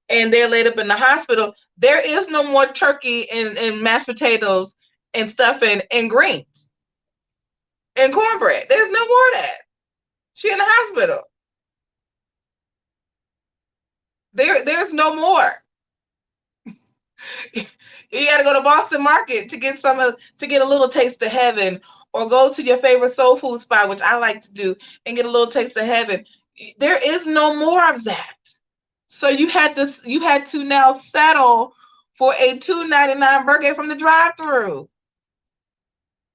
and they're laid up in the hospital, there is no more turkey and mashed potatoes and stuffing and greens. and cornbread. There's no more of that. She in the hospital. There's no more. You got to go to Boston Market to get to get a little taste of heaven, or go to your favorite soul food spot, which I like to do, and get a little taste of heaven. There is no more of that. So you had to now settle for a $2.99 burger from the drive-thru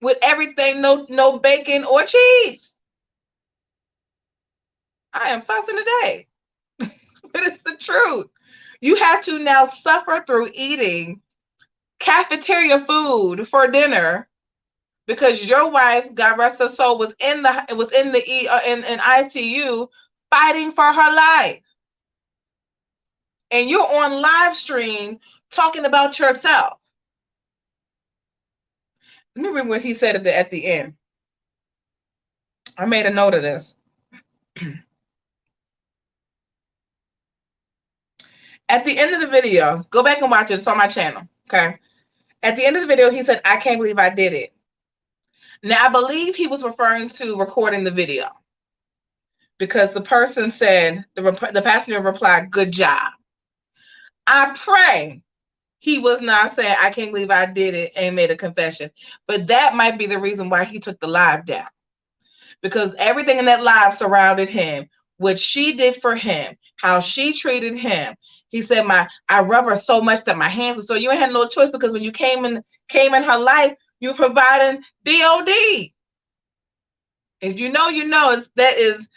with everything, no bacon or cheese. I am fussing today, but it's the truth. You have to now suffer through eating cafeteria food for dinner because your wife, God rest her soul, was in the in ICU fighting for her life, and you're on live stream talking about yourself. Let me read what he said at the end. I made a note of this. At the end of the video, go back and watch it. It's on my channel. Okay. At the end of the video, he said, "I can't believe I did it." Now, I believe he was referring to recording the video, because the person said, the passenger replied, "Good job." I pray he was not saying, "I can't believe I did it," and made a confession. But that might be the reason why he took the live down, because everything in that live surrounded him, what she did for him, how she treated him. He said, I rub her so much that my hands are so. You ain't had no choice, because when you came in her life, you were providing DOD. If you know, that is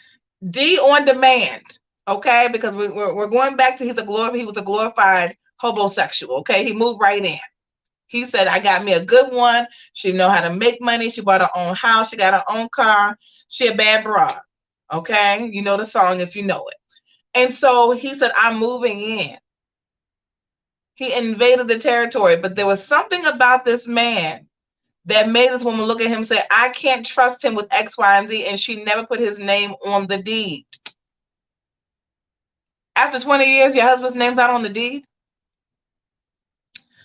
D on demand. Okay, because we're going back to he was a glorified homosexual. Okay, he moved right in. He said, "I got me a good one. She know how to make money. She bought her own house. She got her own car. She a bad broad." Okay, you know the song if you know it. And so he said, "I'm moving in." He invaded the territory, but there was something about this man that made this woman look at him and say, "I can't trust him with X, Y, and Z," and she never put his name on the deed. After 20 years, your husband's name's not on the deed.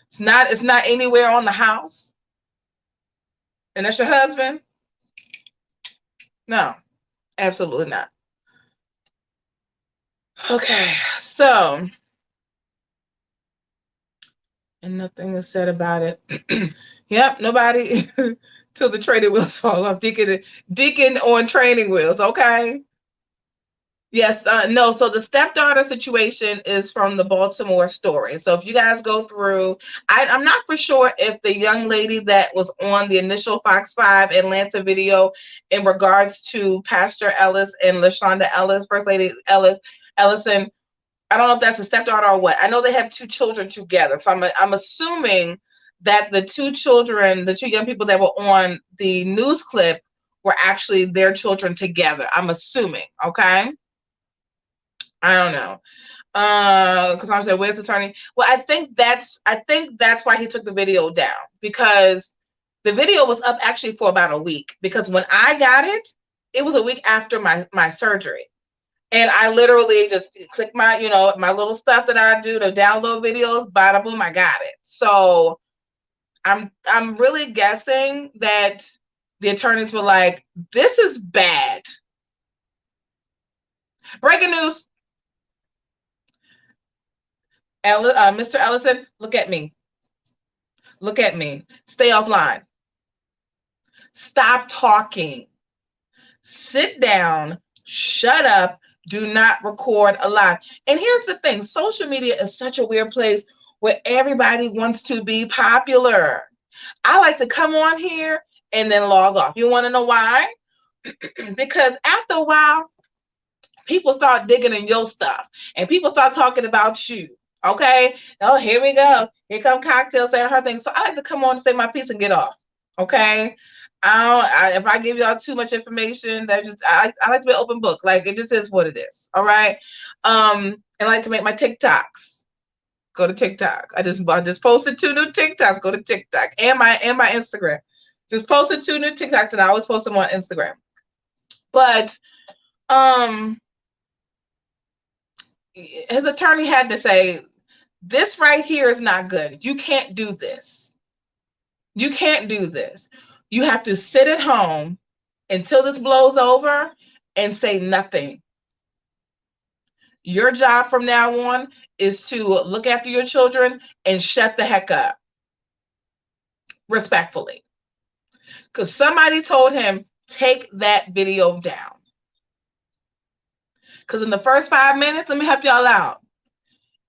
It's not anywhere on the house. And that's your husband? No, absolutely not. Okay, so, and nothing is said about it. Yep, nobody till the training wheels fall off. Deacon on training wheels, okay? Yes, no, so the stepdaughter situation is from the Baltimore story. So if you guys go through, I'm not for sure if the young lady that was on the initial Fox 5 Atlanta video in regards to Pastor Ellis and Lashunda Ellis, First Lady Ellison, I don't know if that's a stepdaughter or what. I know they have 2 children together. So I'm assuming that the 2 children, the 2 young people that were on the news clip were actually their children together. I'm assuming, okay? I don't know. Because I'm saying, where's the attorney? Well, I think that's why he took the video down, because the video was up actually for about a week, because when I got it, it was a week after my surgery. And I literally just click my little stuff that I do to download videos, bada boom, I got it. So I'm really guessing that the attorneys were like, "This is bad." Breaking news. Mr. Ellison, look at me. Look at me. Stay offline. Stop talking. Sit down. Shut up. Do not record a live. And here's the thing. Social media is such a weird place where everybody wants to be popular. I like to come on here and then log off. You want to know why? Because after a while, people start digging in your stuff and people start talking about you. Okay. Oh, here we go. Here come Cocktail saying her thing. So I like to come on and say my piece and get off. Okay. If I give y'all too much information, I like to be an open book. Like, it just is what it is. All right. And I like to make my TikToks. Go to TikTok. I just posted 2 new TikToks. Go to TikTok and my Instagram. Just posted 2 new TikToks, and I always post them on Instagram. But his attorney had to say, "This right here is not good. You can't do this. You can't do this. You have to sit at home until this blows over and say nothing. Your job from now on is to look after your children and shut the heck up. Respectfully. Because somebody told him, take that video down. Because in the first 5 minutes, let me help y'all out.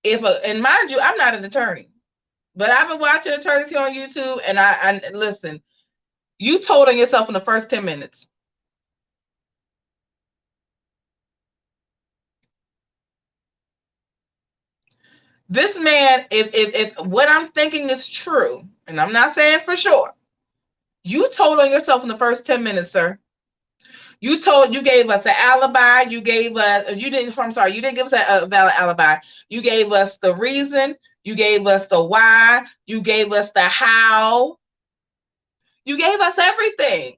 And mind you, I'm not an attorney, but I've been watching attorneys here on YouTube, and I listen, you told on yourself in the first 10 minutes. This man, if what I'm thinking is true, and I'm not saying for sure, you told on yourself in the first 10 minutes, sir. You gave us an alibi. You didn't give us a valid alibi. You gave us the reason. You gave us the why. You gave us the how. You gave us everything.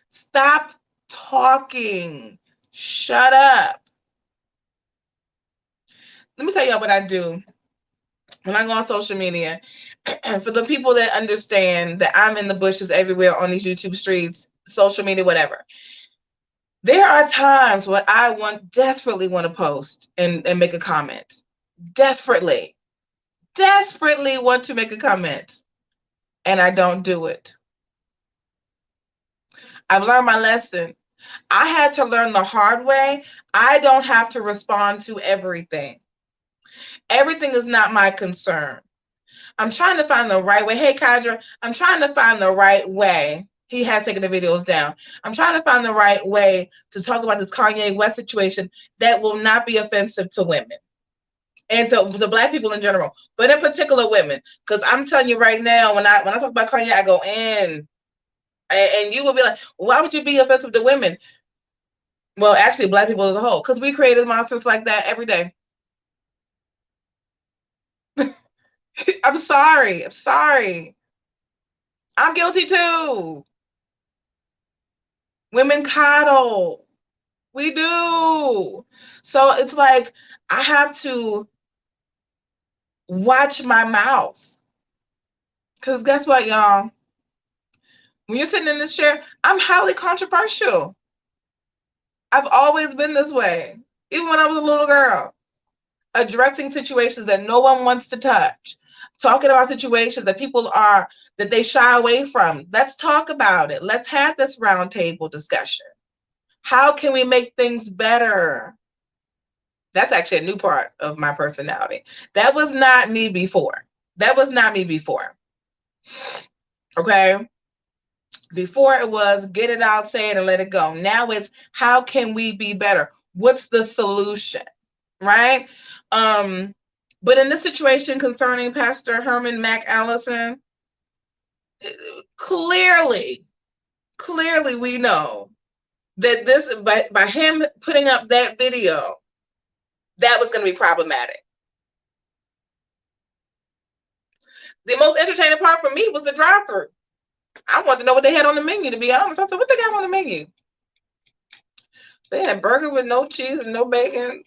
Stop talking. Shut up. Let me tell y'all what I do when I go on social media. And for the people that understand that I'm in the bushes everywhere on these YouTube streets, social media, whatever. There are times when I desperately want to post and make a comment. Desperately want to make a comment. And I don't do it. I've learned my lesson. I had to learn the hard way. I don't have to respond to everything. Everything is not my concern. I'm trying to find the right way. Hey, Kadra, I'm trying to find the right way. He has taken the videos down. I'm trying to find the right way to talk about this Kanye West situation that will not be offensive to women and to the Black people in general, but in particular women. Because I'm telling you right now, when I talk about Kanye, I go in, and you will be like, why would you be offensive to women? Well, actually, Black people as a whole, because we created monsters like that every day. I'm sorry. I'm guilty too. Women coddle. We do. So it's like I have to watch my mouth. Because guess what, y'all? When you're sitting in this chair, I'm highly controversial. I've always been this way. Even when I was a little girl. Addressing situations that no one wants to touch. Talking about situations that that they shy away from. Let's talk about it. Let's have this roundtable discussion. How can we make things better? That's actually a new part of my personality. That was not me before. Okay? Before it was get it out, say it, and let it go. Now it's how can we be better? What's the solution? Right? But in this situation concerning Pastor Herman Mac Ellison, clearly we know that this by him putting up that video, that was going to be problematic. The most entertaining part for me was the drive-thru. I wanted to know what they had on the menu, to be honest. I said, what they got on the menu? They had a burger with no cheese and no bacon.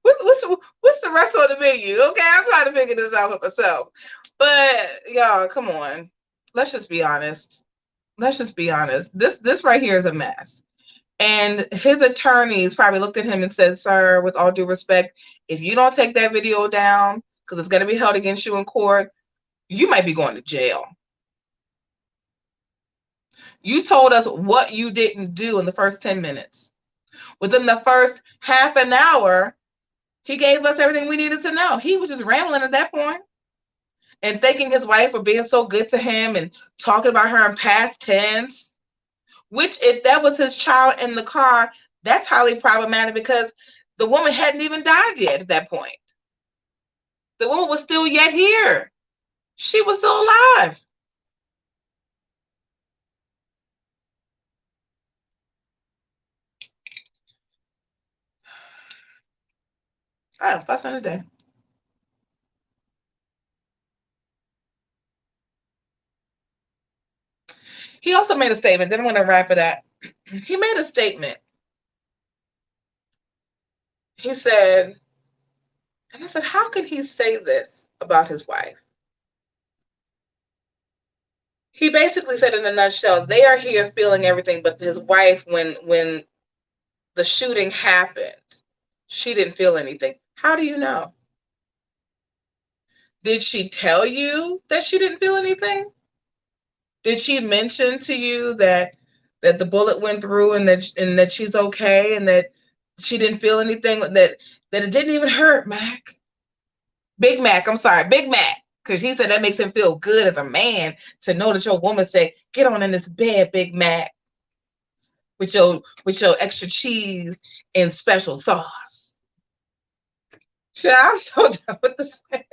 What's the rest of the menu? Okay, I'm trying to figure this out for myself. But y'all, come on. Let's just be honest. This right here is a mess. And his attorneys probably looked at him and said, sir, with all due respect, if you don't take that video down, because it's going to be held against you in court, you might be going to jail. You told us what you didn't do in the first 10 minutes. Within the first half an hour, he gave us everything we needed to know. He was just rambling at that point and thanking his wife for being so good to him and talking about her in past tense, which if that was his child in the car, that's highly problematic because the woman hadn't even died yet at that point. The woman was still yet here. She was still alive. I am fussing today. He also made a statement. Then I'm going to wrap it up. He made a statement. He said, and I said, how could he say this? about his wife. He basically said in a nutshell, they are here feeling everything, but his wife, when the shooting happened, she didn't feel anything. How do you know? Did she tell you that she didn't feel anything? Did she mention to you that the bullet went through and that she's okay and that she didn't feel anything, that it didn't even hurt, Mac? Big Mac, I'm sorry, Big Mac. Because he said that makes him feel good as a man to know that your woman say, get on in this bed, Big Mac, with your extra cheese and special sauce. Shit, I'm so done with this man.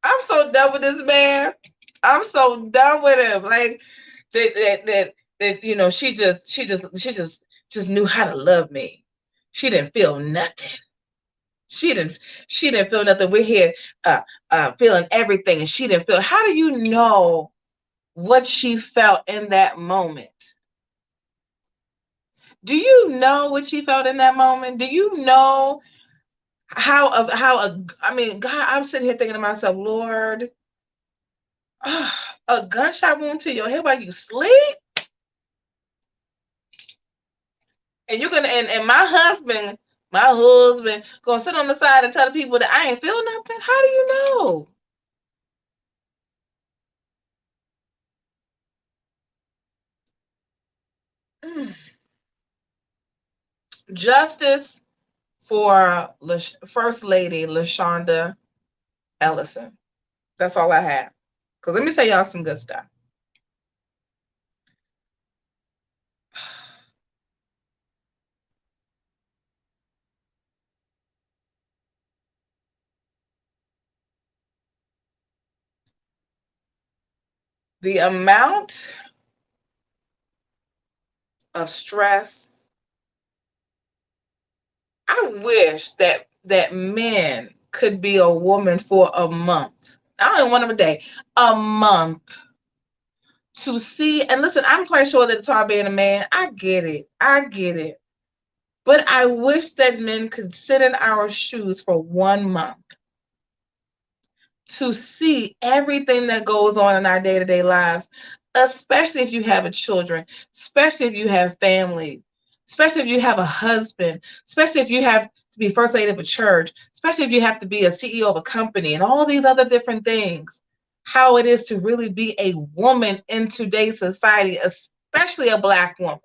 I'm so done with this man. I'm so done with him. Like that you know, she just knew how to love me. She didn't feel nothing. She didn't feel nothing. We're here feeling everything, and she didn't feel. How do you know what she felt in that moment? Do you know what she felt in that moment? Do you know I mean, God, I'm sitting here thinking to myself, Lord, a gunshot wound to your head while you sleep? And you're gonna and my husband gonna sit on the side and tell the people that I ain't feel nothing? How do you know? Justice for First Lady Lashunda Ellison. That's all I have. Because let me tell y'all some good stuff. The amount of stress, I wish that men could be a woman for a month. I don't even want them a day, a month. To see, and listen, I'm quite sure that it's hard being a man. I get it. But I wish that men could sit in our shoes for 1 month to see everything that goes on in our day-to-day lives, especially if you have children, especially if you have family, especially if you have a husband, especially if you have to be first lady of a church, especially if you have to be a CEO of a company and all these other different things. How it is to really be a woman in today's society, especially a Black woman.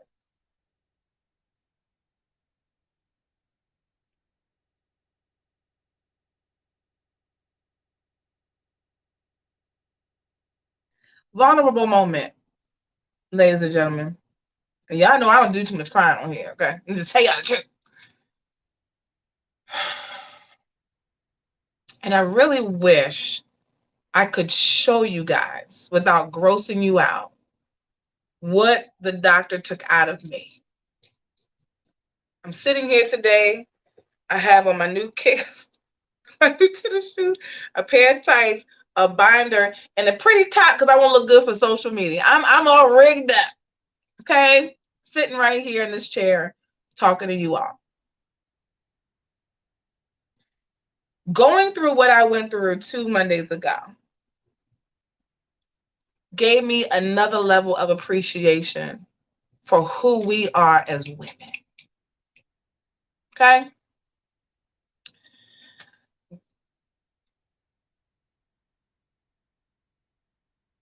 Vulnerable moment, ladies and gentlemen. And y'all know I don't do too much crying on here, okay? I'm just tell y'all the truth. And I really wish I could show you guys without grossing you out what the doctor took out of me. I'm sitting here today. I have on my new kicks, my new tennis shoes, a pair of tights, a binder, and a pretty top because I want to look good for social media. I'm all rigged up, okay? Sitting right here in this chair talking to you all. Going through what I went through 2 Mondays ago gave me another level of appreciation for who we are as women. Okay?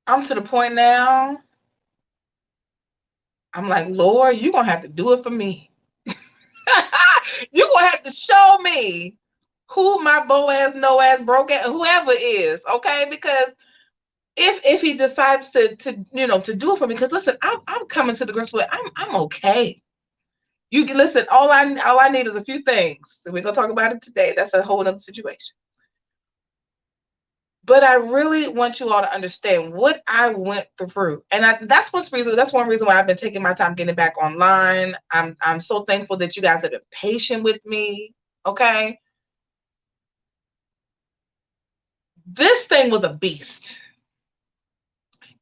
I'm to the point now, I'm like, Lord, you're going to have to do it for me. You're going to have to show me who my Boaz, Noaz, broke at, whoever is, okay? Because if he decides to do it for me, because listen, I'm coming to the grips with I'm okay. You can listen, all I need is a few things. So we're gonna talk about it today. That's a whole other situation. But I really want you all to understand what I went through. And that's one reason why I've been taking my time getting back online. I'm so thankful that you guys have been patient with me. Okay. This thing was a beast.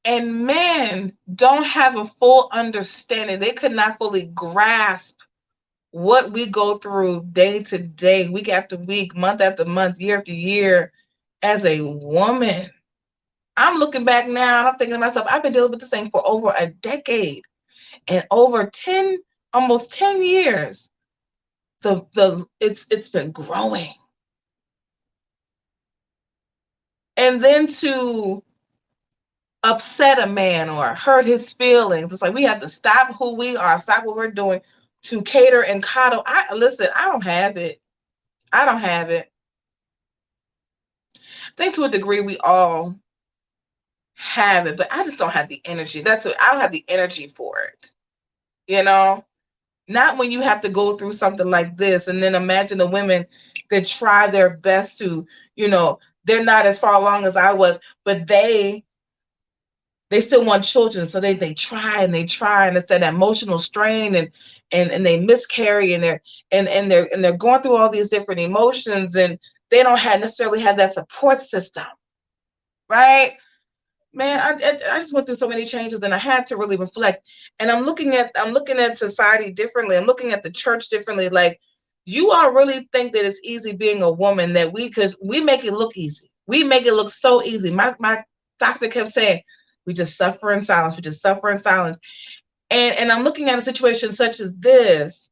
And men don't have a full understanding. They could not fully grasp what we go through day to day, week after week, month after month, year after year, as a woman. I'm looking back now and I'm thinking to myself, I've been dealing with this thing for over a decade, and over 10, almost 10 years, it's been growing. And then to upset a man or hurt his feelings, it's like we have to stop who we are, stop what we're doing to cater and coddle. Listen, I don't have it. I don't have it. I think to a degree we all have it, but I just don't have the energy. That's what I don't have the energy for it. You know, not when you have to go through something like this, and then imagine the women that try their best to, you know, they're not as far along as I was, but they still want children, so they try and they try, and it's that emotional strain, and they miscarry, and they're going through all these different emotions, and they don't necessarily have that support system, right? Man, I just went through so many changes, and I had to really reflect. And I'm looking at society differently. I'm looking at the church differently. Like, you all really think that it's easy being a woman, because we make it look easy. We make it look so easy. My doctor kept saying, we just suffer in silence. We just suffer in silence. And I'm looking at a situation such as this.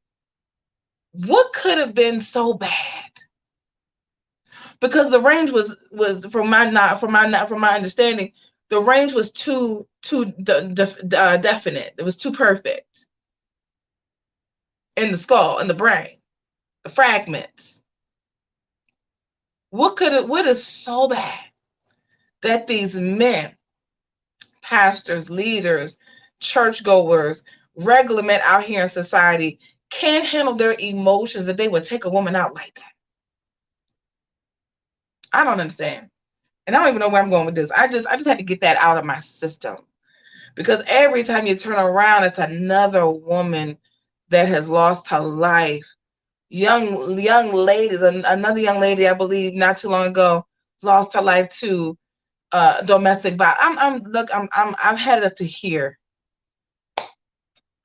What could have been so bad? Because the range was from my understanding, the range was too definite. It was too perfect. In the skull, in the brain, the fragments. What is so bad that these men, pastors, leaders, churchgoers, regular men out here in society can't handle their emotions, that they would take a woman out like that? I don't understand. And I don't even know where I'm going with this. I just had to get that out of my system. Because every time you turn around, it's another woman that has lost her life. Young ladies, another young lady, I believe, not too long ago, lost her life to domestic violence. I'm headed up to here.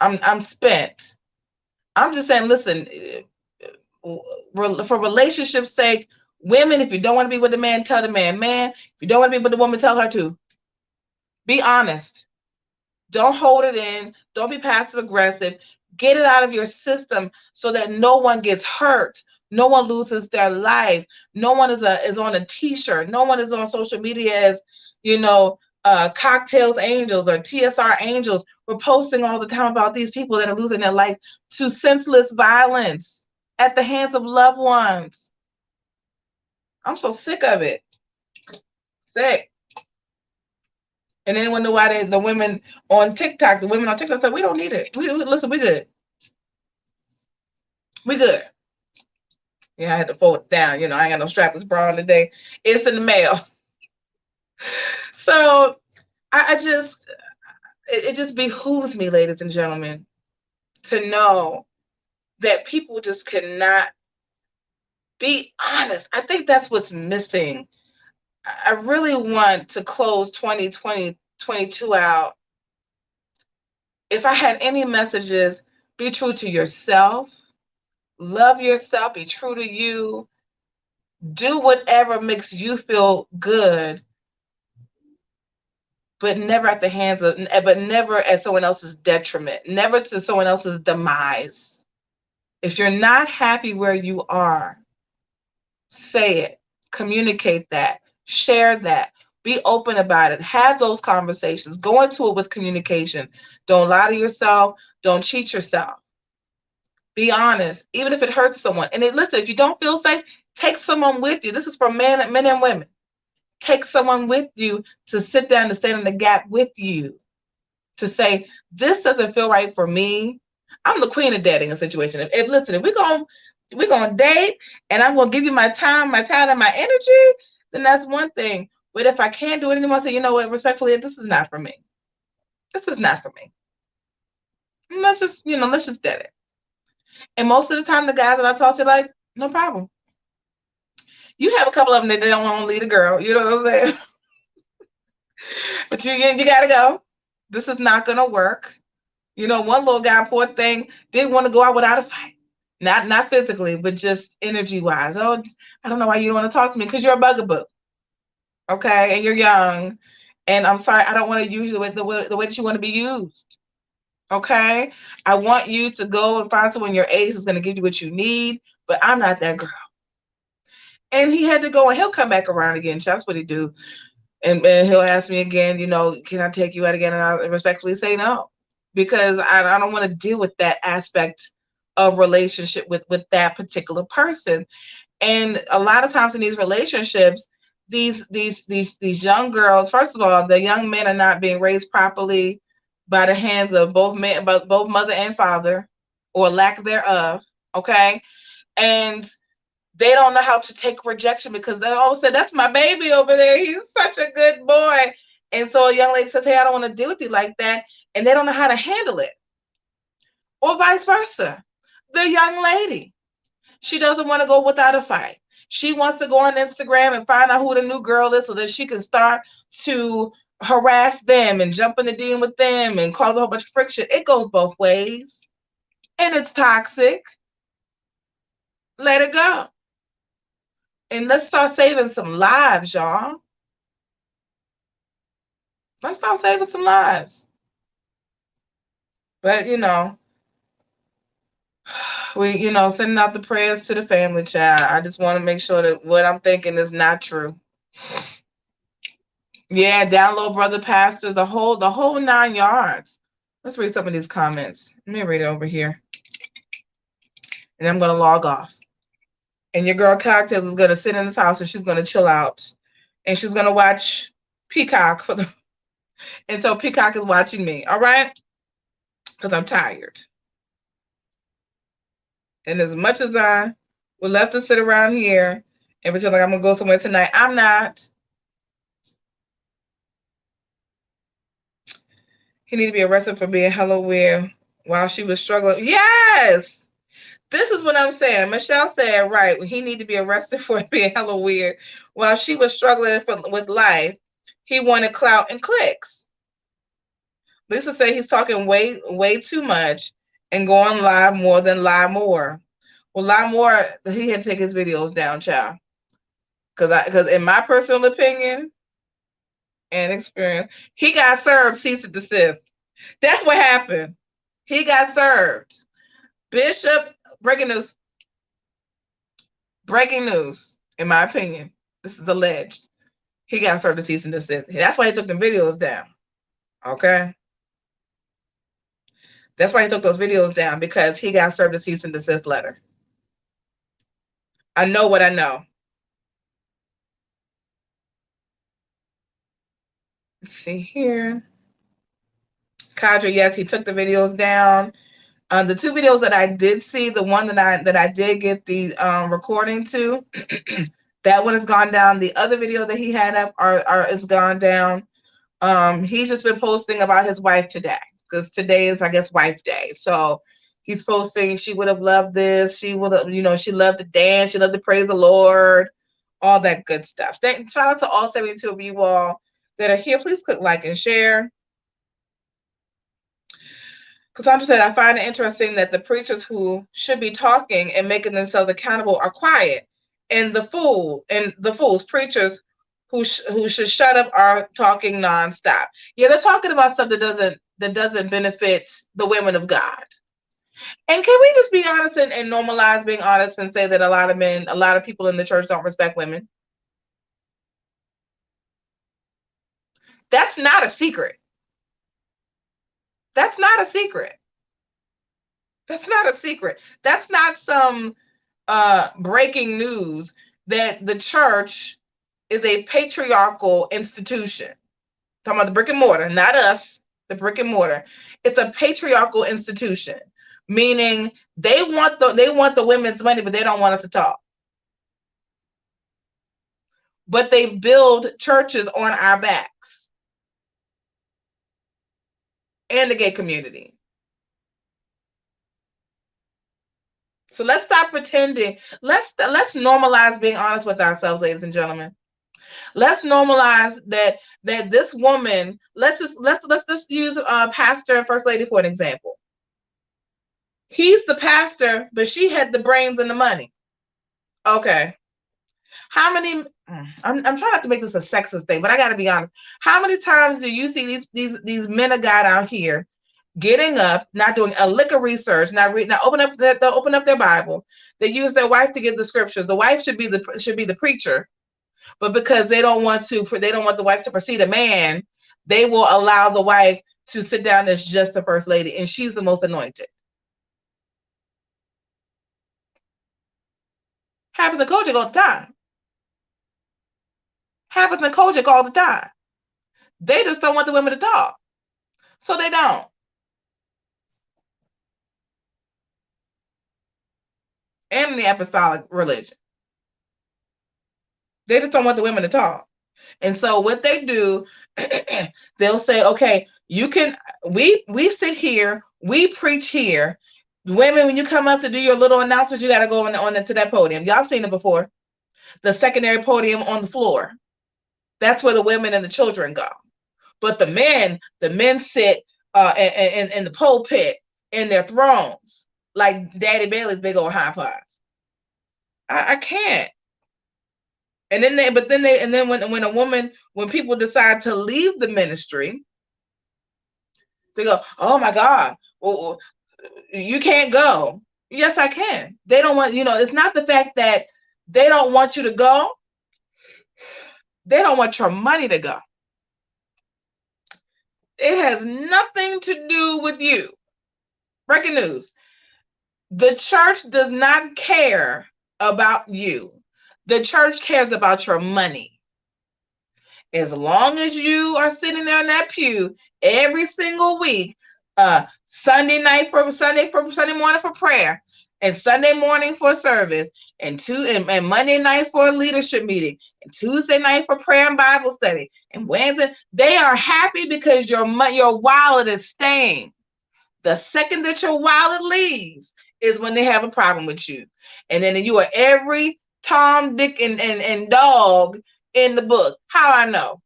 I'm spent. I'm just saying, listen, for relationship's sake, women, if you don't want to be with a man, tell the man. Man, if you don't want to be with a woman, tell her to. Be honest. Don't hold it in. Don't be passive aggressive. Get it out of your system so that no one gets hurt. No one loses their life. No one is on a t-shirt. No one is on social media as, Cocktails Angels or TSR Angels. We're posting all the time about these people that are losing their life to senseless violence at the hands of loved ones. I'm so sick of it. Sick. And anyone know why the women on TikTok said, we don't need it. Listen, we good. We good. Yeah, I had to fold it down. I ain't got no strapless bra on today. It's in the mail. So it just behooves me, ladies and gentlemen, to know that people just cannot be honest. I think that's what's missing. I really want to close 2022 out. If I had any messages, be true to yourself, love yourself, be true to you, do whatever makes you feel good, but never at someone else's detriment, never to someone else's demise. If you're not happy where you are, say it, communicate that, share that, be open about it, have those conversations, go into it with communication. Don't lie to yourself, don't cheat yourself. Be honest, even if it hurts someone. And listen, if you don't feel safe, take someone with you. This is for men and women. Take someone with you to sit down, to stand in the gap with you, to say, this doesn't feel right for me. I'm the queen of dating a situation. If we're gonna date and I'm gonna give you my time, and my energy, then that's one thing. But if I can't do it anymore, say, you know what, respectfully, this is not for me. This is not for me. And let's just date it. And most of the time, the guys that I talk to, like, no problem. You have a couple of them that they don't want to lead a girl, you know what I'm saying? But you gotta go. This is not gonna work. One little guy, poor thing, didn't want to go out without a fight. Not physically, but just energy wise. Oh, I don't know why you don't want to talk to me, because you're a bugaboo. okay? And you're young, and I'm sorry, I don't want to use you the way that you want to be used, okay? I want you to go and find someone your age is going to give you what you need, but I'm not that girl. And he had to go, and he'll come back around again. That's what he do. And he'll ask me again, can I take you out again? And I respectfully say no, because I don't want to deal with that aspect of relationship with that particular person. And a lot of times in these relationships, these young girls, first of all, the young men are not being raised properly by the hands of both mother and father, or lack thereof. Okay, and they don't know how to take rejection, because they always say, that's my baby over there, he's such a good boy. And so a young lady says, hey, I don't want to deal with you like that, and they don't know how to handle it. Or vice versa. The young lady, she doesn't want to go without a fight. She wants to go on Instagram and find out who the new girl is, so that she can start to harass them and jump in the DM with them and cause a whole bunch of friction. It goes both ways, and it's toxic. Let it go. And let's start saving some lives, y'all. Let's start saving some lives. But, we, sending out the prayers to the family, child. I just want to make sure that what I'm thinking is not true. Yeah, down low, brother pastor, the whole 9 yards. Let's read some of these comments. Let me read it over here. And I'm going to log off. And your girl Cocktails is going to sit in this house, and she's going to chill out. And she's going to watch Peacock until Peacock is watching me. All right? Because I'm tired. And as much as I would love to sit around here and pretend like I'm going to go somewhere tonight, I'm not. He needed to be arrested for being hella weird while she was struggling. Yes! This is what I'm saying. Michelle said, right, he needed to be arrested for being hella weird while she was struggling with life. He wanted clout and clicks. Lisa said he's talking way too much and going live more than lie more. Well, lie more, he had to take his videos down, child. Because in my personal opinion and experience, he got served cease and desist. That's what happened. He got served. Bishop, breaking news. Breaking news, in my opinion. This is alleged. He got served a cease and desist. That's why he took the videos down. Okay? That's why he took those videos down, because he got served a cease and desist letter. I know what I know. Let's see here. Kadra, yes, he took the videos down. The 2 videos that I did see, the one that I did get the recording to, that one has gone down. The other video that he had up is gone down. He's just been posting about his wife today, because today is, I guess, wife day. So he's posting, she would have loved this. She would have, she loved to dance. She loved to praise the Lord, all that good stuff. Shout out to all 72 of you all that are here. Please click like and share. Cassandra said, I find it interesting that the preachers who should be talking and making themselves accountable are quiet, and the fools, preachers who should shut up are talking nonstop. Yeah, they're talking about stuff that doesn't benefit the women of God. And can we just be honest and normalize being honest and say that a lot of people in the church don't respect women? That's not a secret. That's not a secret. That's not a secret. That's not some breaking news that the church is a patriarchal institution. Talking about the brick and mortar, not us, the brick and mortar. It's a patriarchal institution, meaning they want the women's money, but they don't want us to talk. But they build churches on our backs and the gay community. So let's stop pretending. Let's normalize being honest with ourselves, ladies and gentlemen. Let's normalize that this woman. Let's just use pastor and first lady for an example. He's the pastor, but she had the brains and the money. Okay. How many? I'm trying not to make this a sexist thing, but I got to be honest. How many times do you see these men of God out here getting up, not doing a lick of research, not open up they'll open up their Bible. They use their wife to give the scriptures. The wife should be the preacher, but because they don't want the wife to precede a man, they will allow the wife to sit down as just the first lady, and she's the most anointed. Happens in Kojic all the time. Happens in Kojic all the time. They just don't want the women to talk, so they don't. And in the apostolic religion, they just don't want the women to talk. And so what they do, they'll say, okay, you can, we sit here, we preach here. Women, when you come up to do your little announcement, you got to go on into that podium. Y'all seen it before. The secondary podium on the floor. That's where the women and the children go. But the men sit in the pulpit in their thrones, like Daddy Bailey's big old high pies. I can't. And then when people decide to leave the ministry, they go, oh my God, well, you can't go. Yes, I can. They don't want, it's not the fact that they don't want you to go. They don't want your money to go. It has nothing to do with you. Breaking news. The church does not care about you. The church cares about your money. As long as you are sitting there in that pew every single week, Sunday morning for prayer, and Sunday morning for service, and Monday night for a leadership meeting, and Tuesday night for prayer and Bible study, and Wednesday, they are happy because your wallet is staying. The second that your wallet leaves is when they have a problem with you. And then you are every Tom, Dick, and dog in the book. How I know?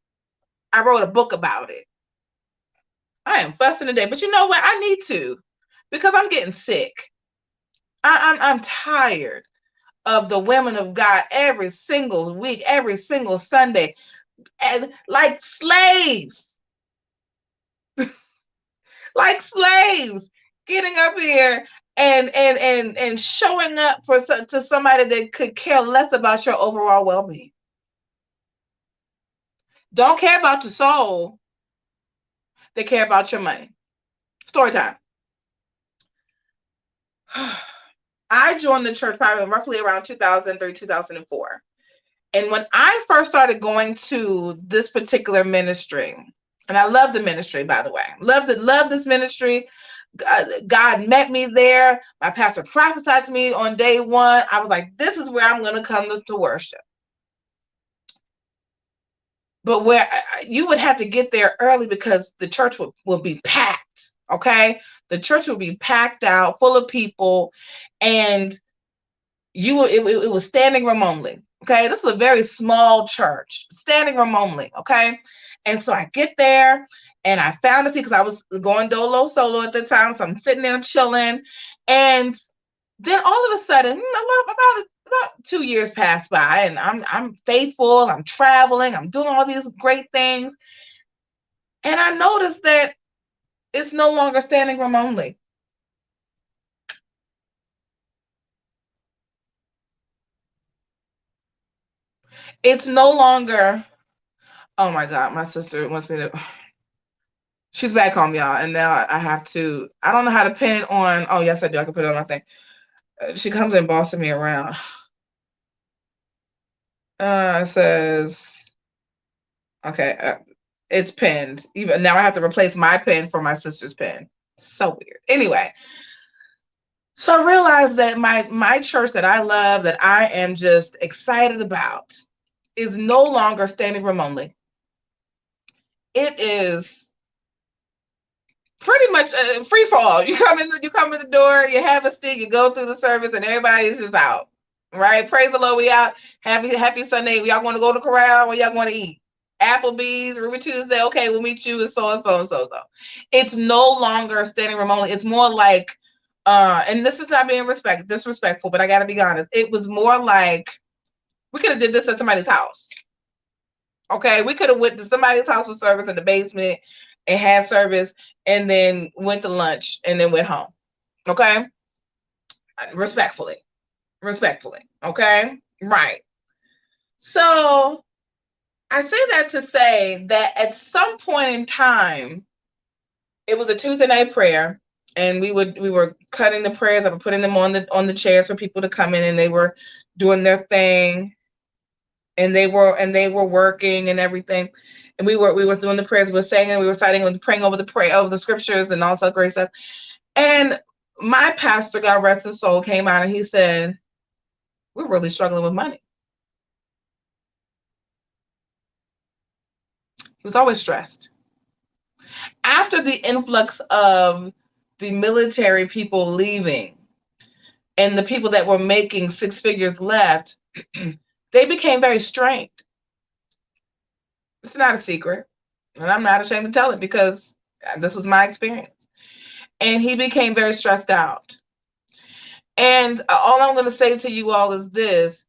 I wrote a book about it. I am fussing today, but you know what? I need to, because I'm getting sick. I'm tired of the women of God every single week, every single Sunday, and like slaves, like slaves, getting up here and showing up to somebody that could care less about your overall well-being. Don't care about your soul. They care about your money. Story time. I joined the church probably roughly around 2003, 2004. And when I first started going to this particular ministry, and I love the ministry, by the way, love this ministry. God met me there. My pastor prophesied to me on day one. I was like, this is where I'm going to come to worship. But where you would have to get there early because the church will be packed. Okay. The church will be packed out, full of people, and it was standing room only. Okay. This is a very small church, standing room only. Okay. And so I get there and I found a seat because I was going dolo solo at the time. So I'm sitting there chilling. And then all of a sudden, about 2 years passed by, and I'm faithful, I'm traveling, I'm doing all these great things. And I noticed that it's no longer standing room only. It's no longer, oh my God, my sister wants me to, she's back home, y'all. And now I have to, I don't know how to pin on, oh yes, I do, I can put it on my thing. She comes and bossing me around. It says, okay, it's pinned. Even now I have to replace my pin for my sister's pin. So weird. Anyway, so I realized that my church that I love, that I am just excited about, is no longer standing room only. It is pretty much free for all. You come in the door, you have a seat, you go through the service, and everybody's just out. Right? Praise the Lord, we out. Happy Sunday. Y'all want to go to Corral? Where y'all want to eat? Applebee's, Ruby Tuesday. Okay, we'll meet you at so and so and so. It's no longer standing room only. It's more like, and this is not being disrespectful, but I got to be honest. It was more like We could have did this at somebody's house. Okay, we could have went to somebody's house for service in the basement and had service, and then went to lunch and then went home. Okay, respectfully, okay, right. So I say that to say that at some point in time, it was a Tuesday night prayer, and we were cutting the prayers up and putting them on the chairs for people to come in, and they were doing their thing, and they were working and everything, and we were doing the prayers, we were saying, and we were reciting and praying over the scriptures and all that great stuff. And my pastor, God rest his soul, came out and he said, "We're really struggling with money." He was always stressed. After the influx of the military people leaving and the people that were making six figures left, they became very strained. It's not a secret, and I'm not ashamed to tell it because this was my experience. And he became very stressed out. And all I'm going to say to you all is this: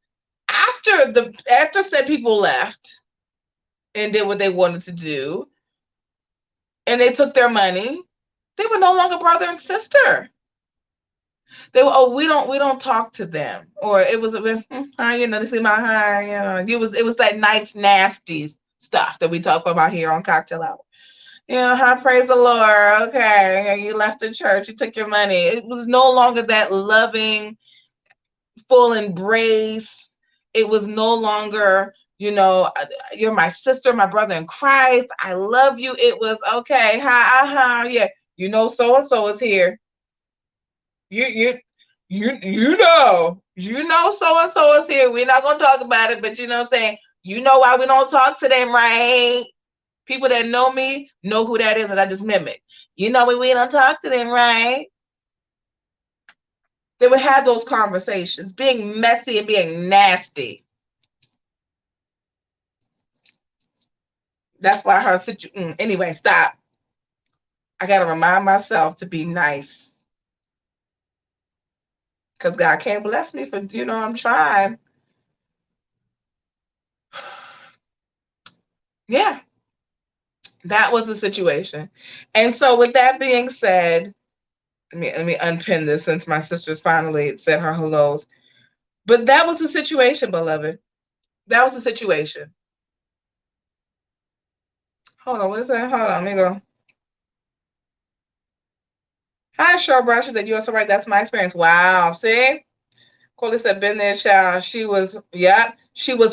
after said people left and did what they wanted to do, and they took their money, they were no longer brother and sister. They were, oh, we don't talk to them, or it was a bit, this is my high, it was that nice nasty stuff that we talk about here on Cocktail Hour. Hi, praise the Lord. Okay, you left the church, you took your money. It was no longer that loving, full embrace. It was no longer, you're my sister, my brother in Christ, I love you. It was, okay, yeah, so and so is here. You know so and so is here. We're not gonna talk about it, but saying, why we don't talk to them, right? People that know me know who that is, and I just mimic. We don't talk to them, right? They would have those conversations, being messy and being nasty. That's why her situation. Anyway, stop. I gotta remind myself to be nice, because God can't bless me for I'm trying. Yeah, that was the situation. And so, with that being said, let me unpin this since my sister's finally said her hellos. But that was the situation, beloved. That was the situation. Hold on, what is that? Hold on, let me go. Hi, Showbrush. She said, "You are so right. That's my experience." Wow. See? Coley said, "Been there, child." She was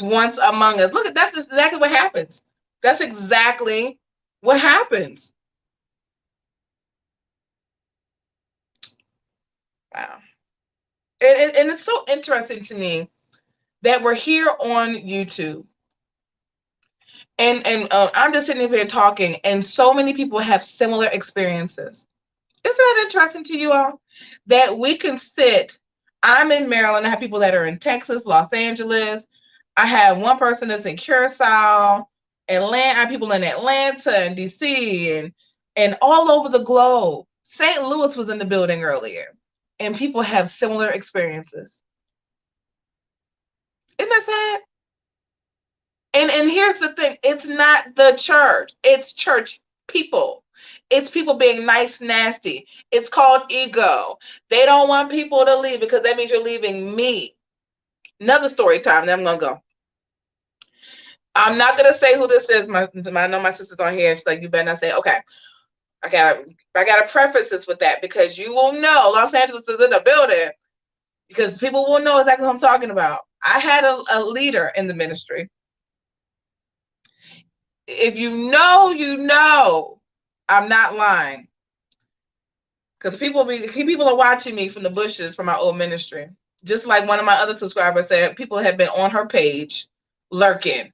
once among us. Look, that's exactly what happens. That's exactly what happens. Wow. And it's so interesting to me that we're here on YouTube. And I'm just sitting here talking, and so many people have similar experiences. Isn't that interesting to you all? That we can sit. I'm in Maryland. I have people that are in Texas, Los Angeles. I have one person that's in Curacao, Atlanta. I have people in Atlanta and DC and all over the globe. St. Louis was in the building earlier, and people have similar experiences. Isn't that sad? And here's the thing: it's not the church; it's church people. It's people being nice, nasty. It's called ego. They don't want people to leave because that means you're leaving me. Another story time. Then I'm gonna go. I'm not gonna say who this is. I know my sister's on here. She's like, "You better not say." Okay, I gotta preface this with that because you will know Los Angeles is in the building, because people will know exactly what I'm talking about. I had a leader in the ministry. If you know, I'm not lying. Because people are watching me from the bushes from my old ministry. Just like one of my other subscribers said, people have been on her page lurking.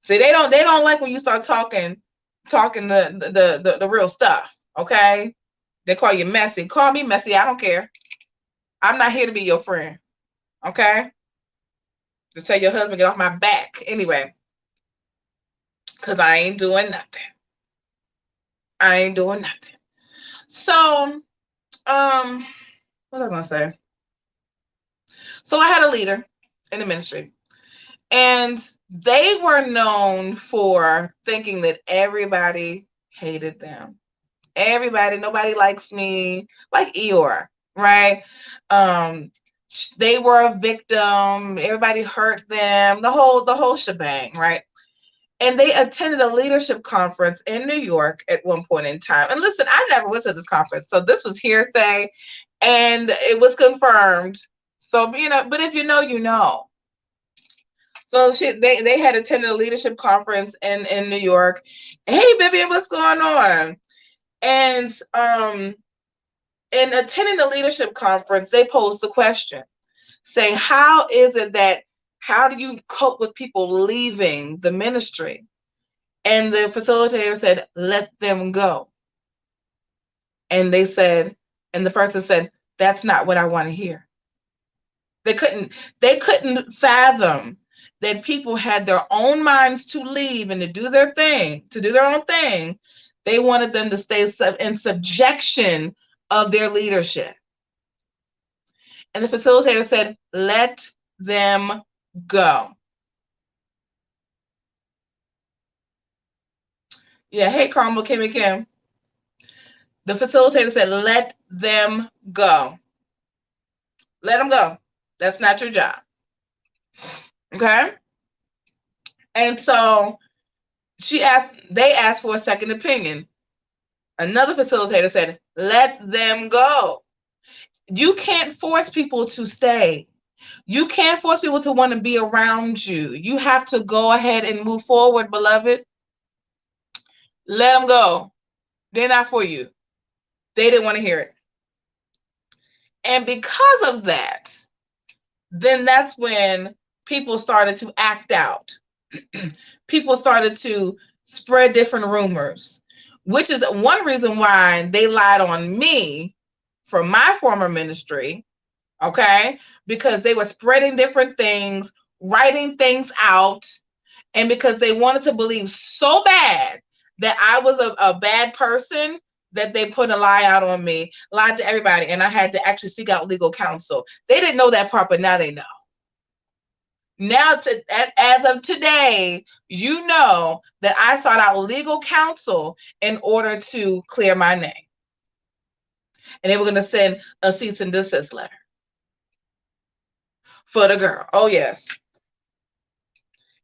See, they don't like when you start talking the real stuff. Okay? They call you messy. Call me messy. I don't care. I'm not here to be your friend. Okay? Just tell your husband, get off my back. Anyway. Because I ain't doing nothing. I ain't doing nothing. So, what was I gonna say? So I had a leader in the ministry, And they were known for thinking that everybody hated them. Everybody, nobody likes me, like Eeyore, right? They were a victim. Everybody hurt them. The whole shebang, right? And they attended a leadership conference in New York at one point in time. And listen, I never went to this conference, so this was hearsay, and it was confirmed. So, you know, but if you know, you know. So they had attended a leadership conference in New York. Hey, Vivian, what's going on? And in attending the leadership conference, they posed the question saying, how do you cope with people leaving the ministry? And the facilitator said, let them go. And they said, and the person said, that's not what I want to hear. They couldn't fathom that people had their own minds to leave and to do their thing, to do their own thing. They wanted them to stay in subjection of their leadership. And the facilitator said, let them go. Yeah, hey, Carmel, Kimmy Kim. The facilitator said, let them go. Let them go. That's not your job. Okay? And so they asked for a second opinion. Another facilitator said, let them go. You can't force people to stay. You can't force people to want to be around you. You have to go ahead and move forward, beloved. Let them go. They're not for you. They didn't want to hear it. And because of that, then that's when people started to act out. People started to spread different rumors, which is one reason why they lied on me for my former ministry, okay? Because they were spreading different things, writing things out, and because they wanted to believe so bad that I was a bad person, that they put a lie out on me, lied to everybody, and I had to actually seek out legal counsel. They didn't know that part, but now they know. Now, as of today, you know that I sought out legal counsel in order to clear my name. And they were going to send a cease and desist letter for the girl. Oh, yes.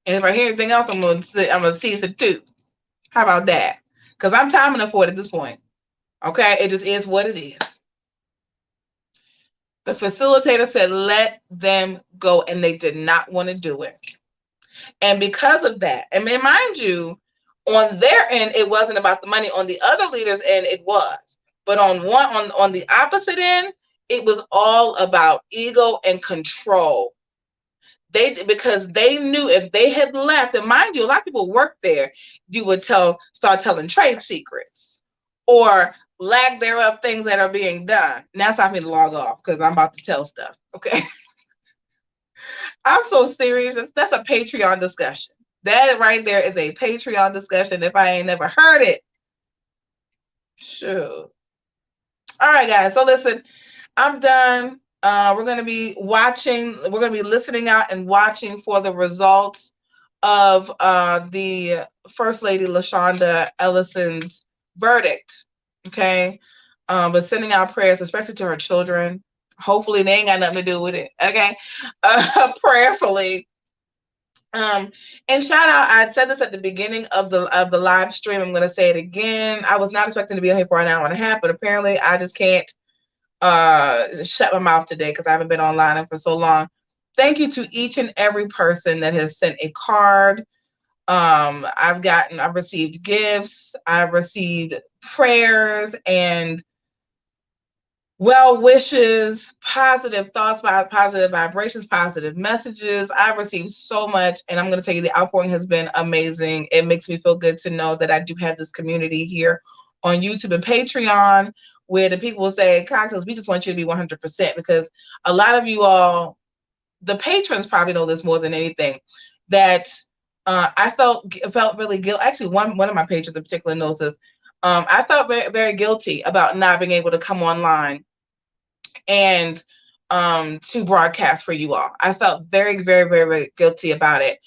And if I hear anything else, I'm going to cease it too. How about that? Because I'm timing it for it at this point. Okay? It just is what it is. The facilitator said, let them go. And they did not want to do it. And because of that, and mind you, on their end, it wasn't about the money. On the other leaders' end, it was. But on the opposite end, it was all about ego and control. Because they knew if they had left, and mind you, a lot of people work there, you would start telling trade secrets or lack thereof things that are being done. Now it's time for me to log off because I'm about to tell stuff. Okay. I'm so serious. That's a Patreon discussion. That right there is a Patreon discussion if I ain't never heard it. Shoot. All right, guys. So listen, I'm done. We're going to be listening out and watching for the results of the First Lady Lashunda Ellison's verdict. Okay. But sending out prayers, especially to her children. Hopefully they ain't got nothing to do with it. Okay. Prayerfully. And shout out, I said this at the beginning of the live stream. I'm going to say it again. I was not expecting to be here for an hour and a half, but apparently I just can't shut my mouth today because I haven't been online for so long. Thank you to each and every person that has sent a card. I've received gifts. I've received prayers and well wishes, positive thoughts, positive vibrations, positive messages. I've received so much, and I'm going to tell you the outpouring has been amazing. It makes me feel good to know that I do have this community here on YouTube and Patreon where the people will say, Cocktails, we just want you to be 100%, because a lot of you all, the patrons probably know this more than anything, that I felt really guilty. Actually, one of my patrons in particular knows this. I felt very, very guilty about not being able to come online and to broadcast for you all. I felt very, very, very, very guilty about it,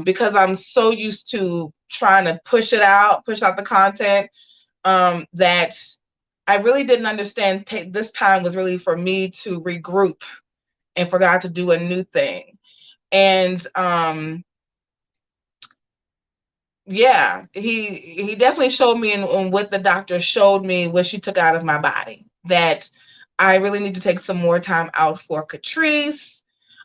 because I'm so used to trying to push out the content, that I really didn't understand this time was really for me to regroup and for God to do a new thing. And yeah, he definitely showed me in what the doctor showed me, what she took out of my body, that I really need to take some more time out for Catrice.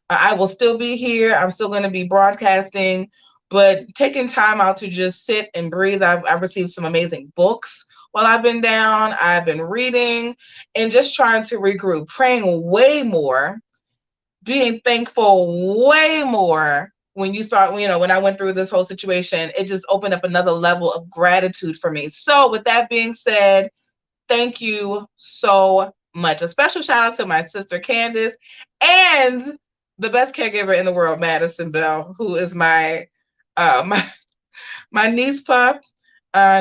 I will still be here. I'm still going to be broadcasting, but taking time out to just sit and breathe. I've received some amazing books while I've been down. I've been reading and just trying to regroup, praying way more, being thankful way more. When you start, when I went through this whole situation, it just opened up another level of gratitude for me. So with that being said, thank you so much. A special shout out to my sister Candace and the best caregiver in the world, Madison Bell, who is my niece pup.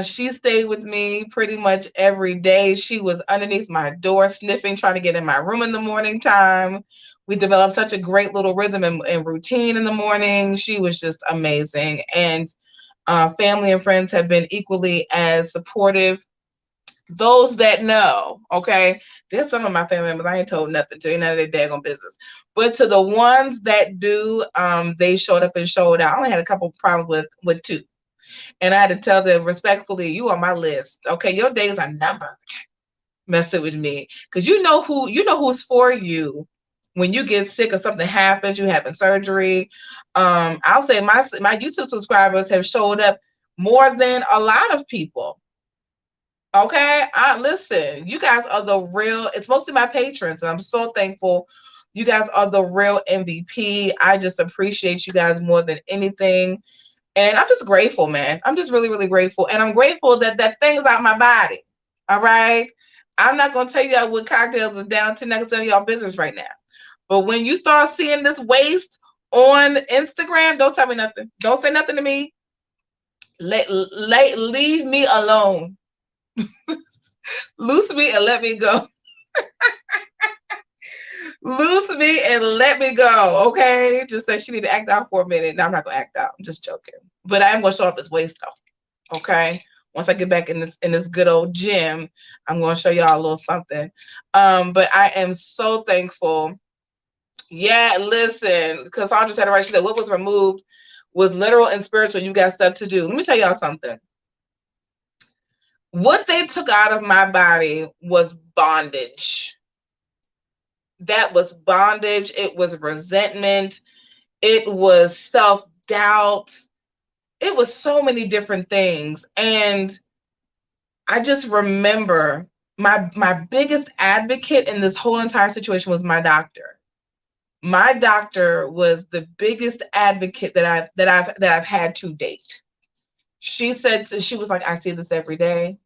She stayed with me pretty much every day. She was underneath my door sniffing, trying to get in my room in the morning time. We developed such a great little rhythm and routine in the morning. She was just amazing. And family and friends have been equally as supportive. Those that know, okay, there's some of my family members I ain't told nothing to, ain't none of their daggone business. But to the ones that do, they showed up and showed out. I only had a couple problems with two. And I had to tell them respectfully, you on my list. Okay, your days are numbered messing with me. Because you know who's for you when you get sick or something happens, you having surgery. I'll say my YouTube subscribers have showed up more than a lot of people. Okay, listen, you guys are the real, it's mostly my patrons, and I'm so thankful. You guys are the real MVP. I just appreciate you guys more than anything. And I'm just grateful, man. I'm just really, really grateful. And I'm grateful that that thing's out my body. All right. I'm not going to tell you what cocktails is down to next to y'all business right now. But when you start seeing this waste on Instagram, don't tell me nothing. Don't say nothing to me. Leave me alone. Loose me and let me go. Loose me and let me go, okay? Just say she need to act out for a minute. No, I'm not gonna act out. I'm just joking. But I am gonna show up as waste though. Okay. Once I get back in this good old gym, I'm gonna show y'all a little something. But I am so thankful. Yeah, listen, because Sandra said it right. She said what was removed was literal and spiritual. You got stuff to do. Let me tell y'all something. What they took out of my body was bondage. That was bondage. It was resentment. It was self-doubt. It was so many different things. And I just remember my biggest advocate in this whole entire situation was my doctor. My doctor was the biggest advocate that I've had to date. She was like, I see this every day.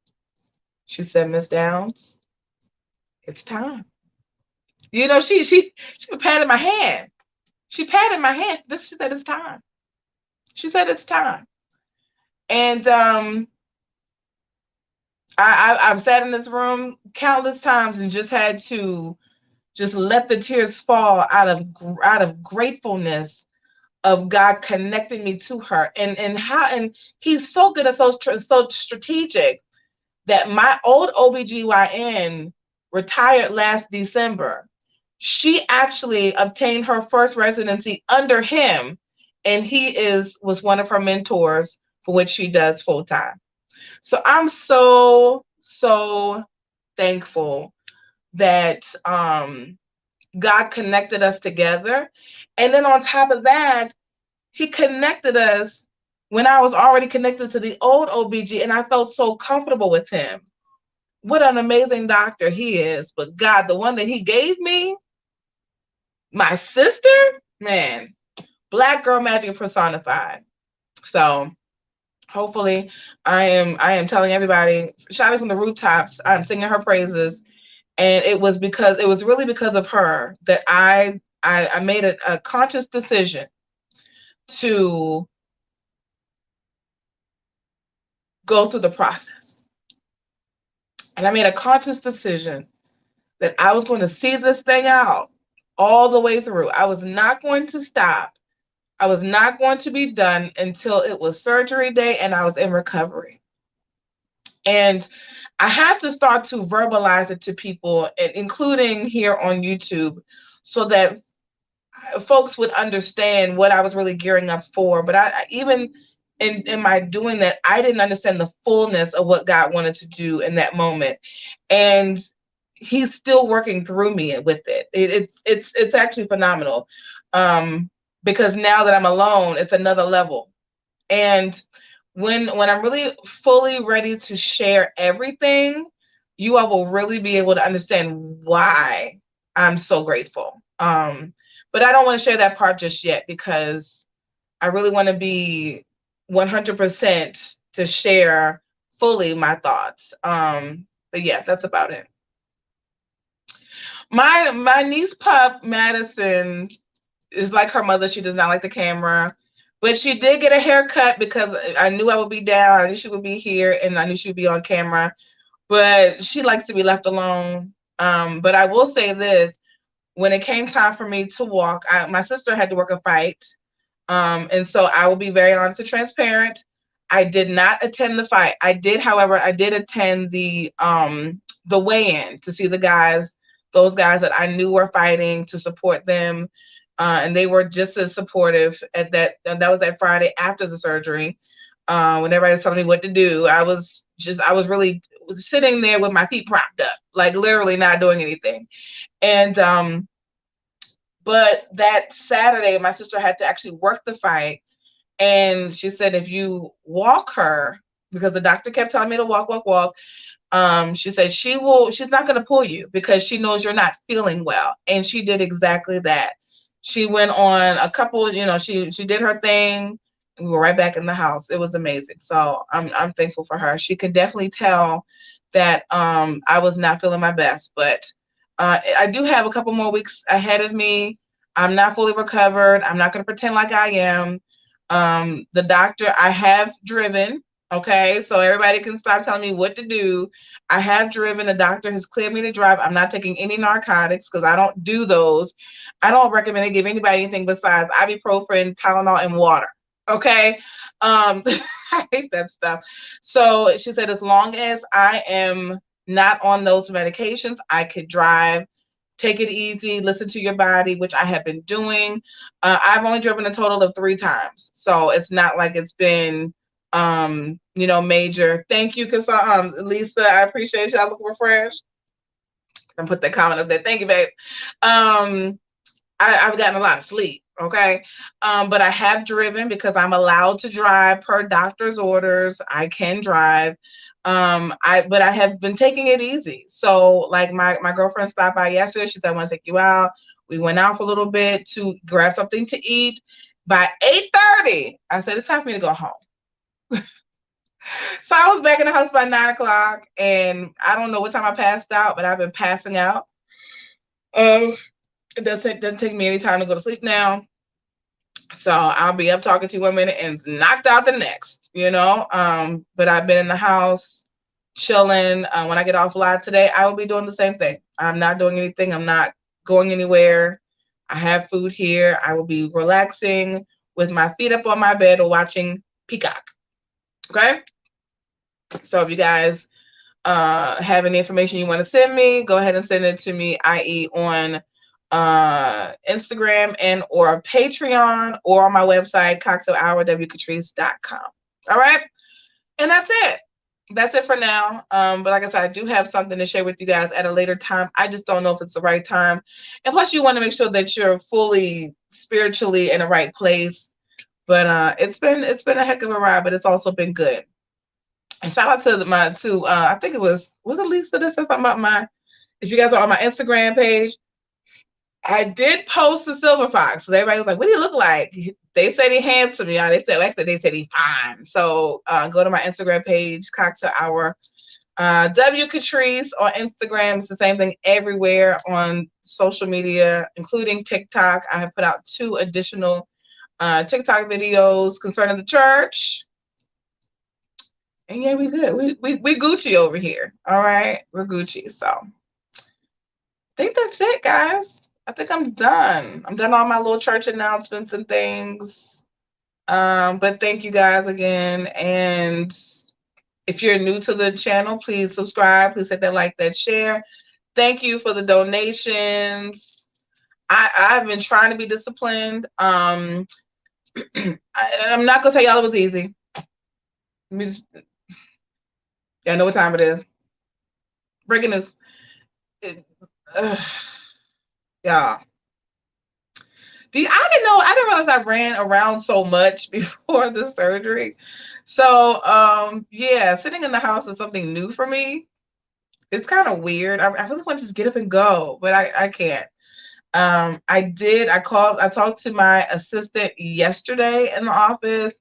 She said, Miss Downs, it's time. You know, she patted my hand. She patted my hand. She said it's time. She said it's time. And I've sat in this room countless times and just had to just let the tears fall out of gratefulness of God connecting me to her, and he's so good and so strategic that my old OBGYN retired last December. She actually obtained her first residency under him, and he was one of her mentors for what she does full time. So I'm so thankful that God connected us together. And then on top of that, he connected us when I was already connected to the old OBG, and I felt so comfortable with him. What an amazing doctor he is. But God, the one that he gave me, my sister, man, Black girl magic personified. So hopefully I am telling everybody, shouting from the rooftops, I'm singing her praises. And it was really because of her that I made a conscious decision to go through the process. And I made a conscious decision that I was going to see this thing out all the way through. I was not going to stop. I was not going to be done until it was surgery day and I was in recovery. And I had to start to verbalize it to people, including here on YouTube, so that folks would understand what I was really gearing up for. But I even in my doing that, I didn't understand the fullness of what God wanted to do in that moment. And he's still working through me with it. It's actually phenomenal. Because now that I'm alone, it's another level. And when I'm really fully ready to share everything, you all will really be able to understand why I'm so grateful. But I don't want to share that part just yet because I really want to be 100% to share fully my thoughts. But yeah, that's about it. My niece pup, Madison, is like her mother. She does not like the camera. But she did get a haircut because I knew I would be down. I knew she would be here, and I knew she would be on camera. But she likes to be left alone. But I will say this. When it came time for me to walk, my sister had to work a fight. And so I will be very honest and transparent. I did not attend the fight. However, I did attend the weigh-in to see those guys that I knew were fighting, to support them. And they were just as supportive at that. That was that Friday after the surgery. When everybody was telling me what to do, I was really sitting there with my feet propped up, like literally not doing anything. And but that Saturday, my sister had to actually work the fight. And she said, if you walk her, because the doctor kept telling me to walk. She said she's not going to pull you because she knows you're not feeling well. And she did exactly that. She went on a couple, she did her thing, and we were right back in the house. It was amazing. So I'm thankful for her. She could definitely tell that I was not feeling my best, but I do have a couple more weeks ahead of me. I'm not fully recovered. I'm not going to pretend like I am. The doctor, I have driven. Okay, so everybody can stop telling me what to do. I have driven. The doctor has cleared me to drive. I'm not taking any narcotics because I don't do those. I don't recommend to give anybody anything besides ibuprofen, Tylenol, and water. Okay, I hate that stuff. So she said, as long as I am not on those medications, I could drive. Take it easy, listen to your body, which I have been doing. I've only driven a total of 3 times. So it's not like it's been, major. Thank you, because Lisa, I appreciate you. I look refreshed. And put that comment up there. Thank you, babe. I've gotten a lot of sleep. Okay. But I have driven because I'm allowed to drive per doctor's orders. I can drive. But I have been taking it easy. So like my girlfriend stopped by yesterday. She said, I want to take you out. We went out for a little bit to grab something to eat. By 8:30, I said, it's time for me to go home. So I was back in the house by 9 o'clock, and I don't know what time I passed out, but I've been passing out. It doesn't take me any time to go to sleep now. So I'll be up talking to you 1 minute and knocked out the next, but I've been in the house chilling. When I get off live today, I will be doing the same thing. I'm not doing anything. I'm not going anywhere. I have food here. I will be relaxing with my feet up on my bed or watching Peacock. Okay. So if you guys have any information you want to send me, go ahead and send it to me, i.e. on Instagram and or Patreon, or on my website, COCKTAILHOURCATRICE.com. All right. And that's it for now. But like I said, I do have something to share with you guys at a later time. I just don't know if it's the right time. And plus you want to make sure that you're fully spiritually in the right place. But it's been a heck of a ride, but it's also been good. And shout out to I think was it Lisa that said something about if you guys are on my Instagram page, I did post the silver fox. So everybody was like, what do you look like? They said he handsome, y'all. They said he's fine. So go to my Instagram page, Cocktail Hour WCatrice on Instagram. It's the same thing everywhere on social media, including TikTok. I have put out 2 additional TikTok videos concerning the church. And yeah, we good. We Gucci over here. All right, we're Gucci. So I think that's it, guys. I think I'm done. I'm done all my little church announcements and things. But thank you guys again. And if you're new to the channel, please subscribe. Please hit that like, that share. Thank you for the donations. I've been trying to be disciplined. I'm not gonna tell y'all it was easy. Y'all know what time it is. Breaking news. Yeah. I didn't realize I ran around so much before the surgery. So yeah, sitting in the house is something new for me. It's kind of weird. I really want to just get up and go, but I can't. I talked to my assistant yesterday in the office.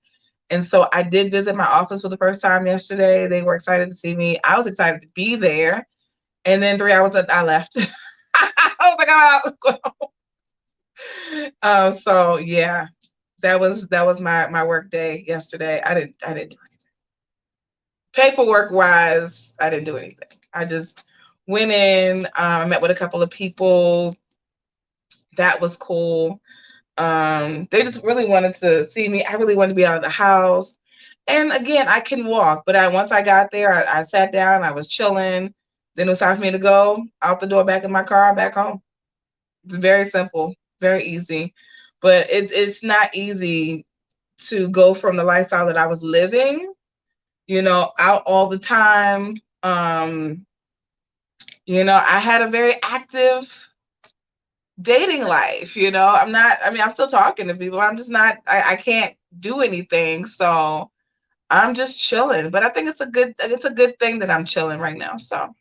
And so I did visit my office for the first time yesterday. They were excited to see me. I was excited to be there. And then 3 hours later, I left. I was like, oh. So yeah, that was my work day yesterday. I didn't do anything. Paperwork wise, I didn't do anything. I just went in, I met with a couple of people. That was cool. They just really wanted to see me. I really wanted to be out of the house. And again, I can walk, but once I got there, I sat down, I was chilling. Then it was time for me to go out the door, back in my car, back home. It's very simple, very easy. But it's not easy to go from the lifestyle that I was living, out all the time. I had a very active dating life, I'm still talking to people. I'm just not, I can't do anything. So I'm just chilling, but I think it's a good thing that I'm chilling right now. So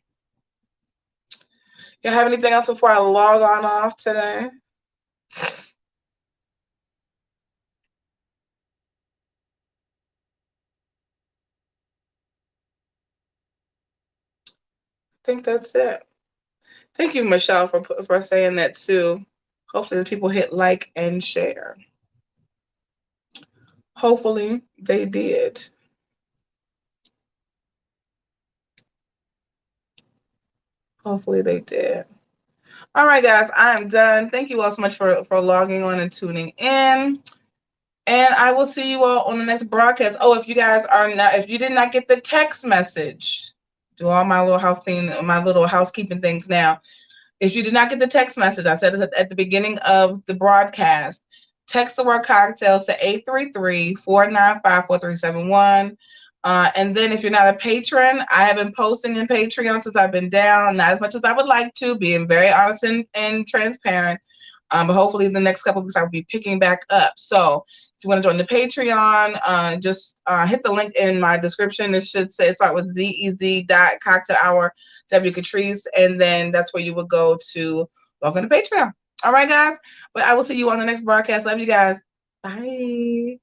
you have anything else before I log on off today? I think that's it. Thank you, Michelle, for saying that too. Hopefully the people hit like and share. Hopefully they did. Hopefully they did. All right, guys, I am done. Thank you all so much for logging on and tuning in. And I will see you all on the next broadcast. Oh, if you did not get the text message, do all my little housekeeping things now. If you did not get the text message, I said it at the beginning of the broadcast, text the word cocktails to 833-495-4371. And then if you're not a patron, I have been posting in Patreon since I've been down, not as much as I would like to, being very honest and transparent. But hopefully the next couple of weeks I'll be picking back up. So if you want to join the Patreon, just hit the link in my description. It should say start with zez.cocktailhourwcatrice, and then that's where you would go to log on to Patreon. All right, guys. But I will see you on the next broadcast. Love you guys. Bye.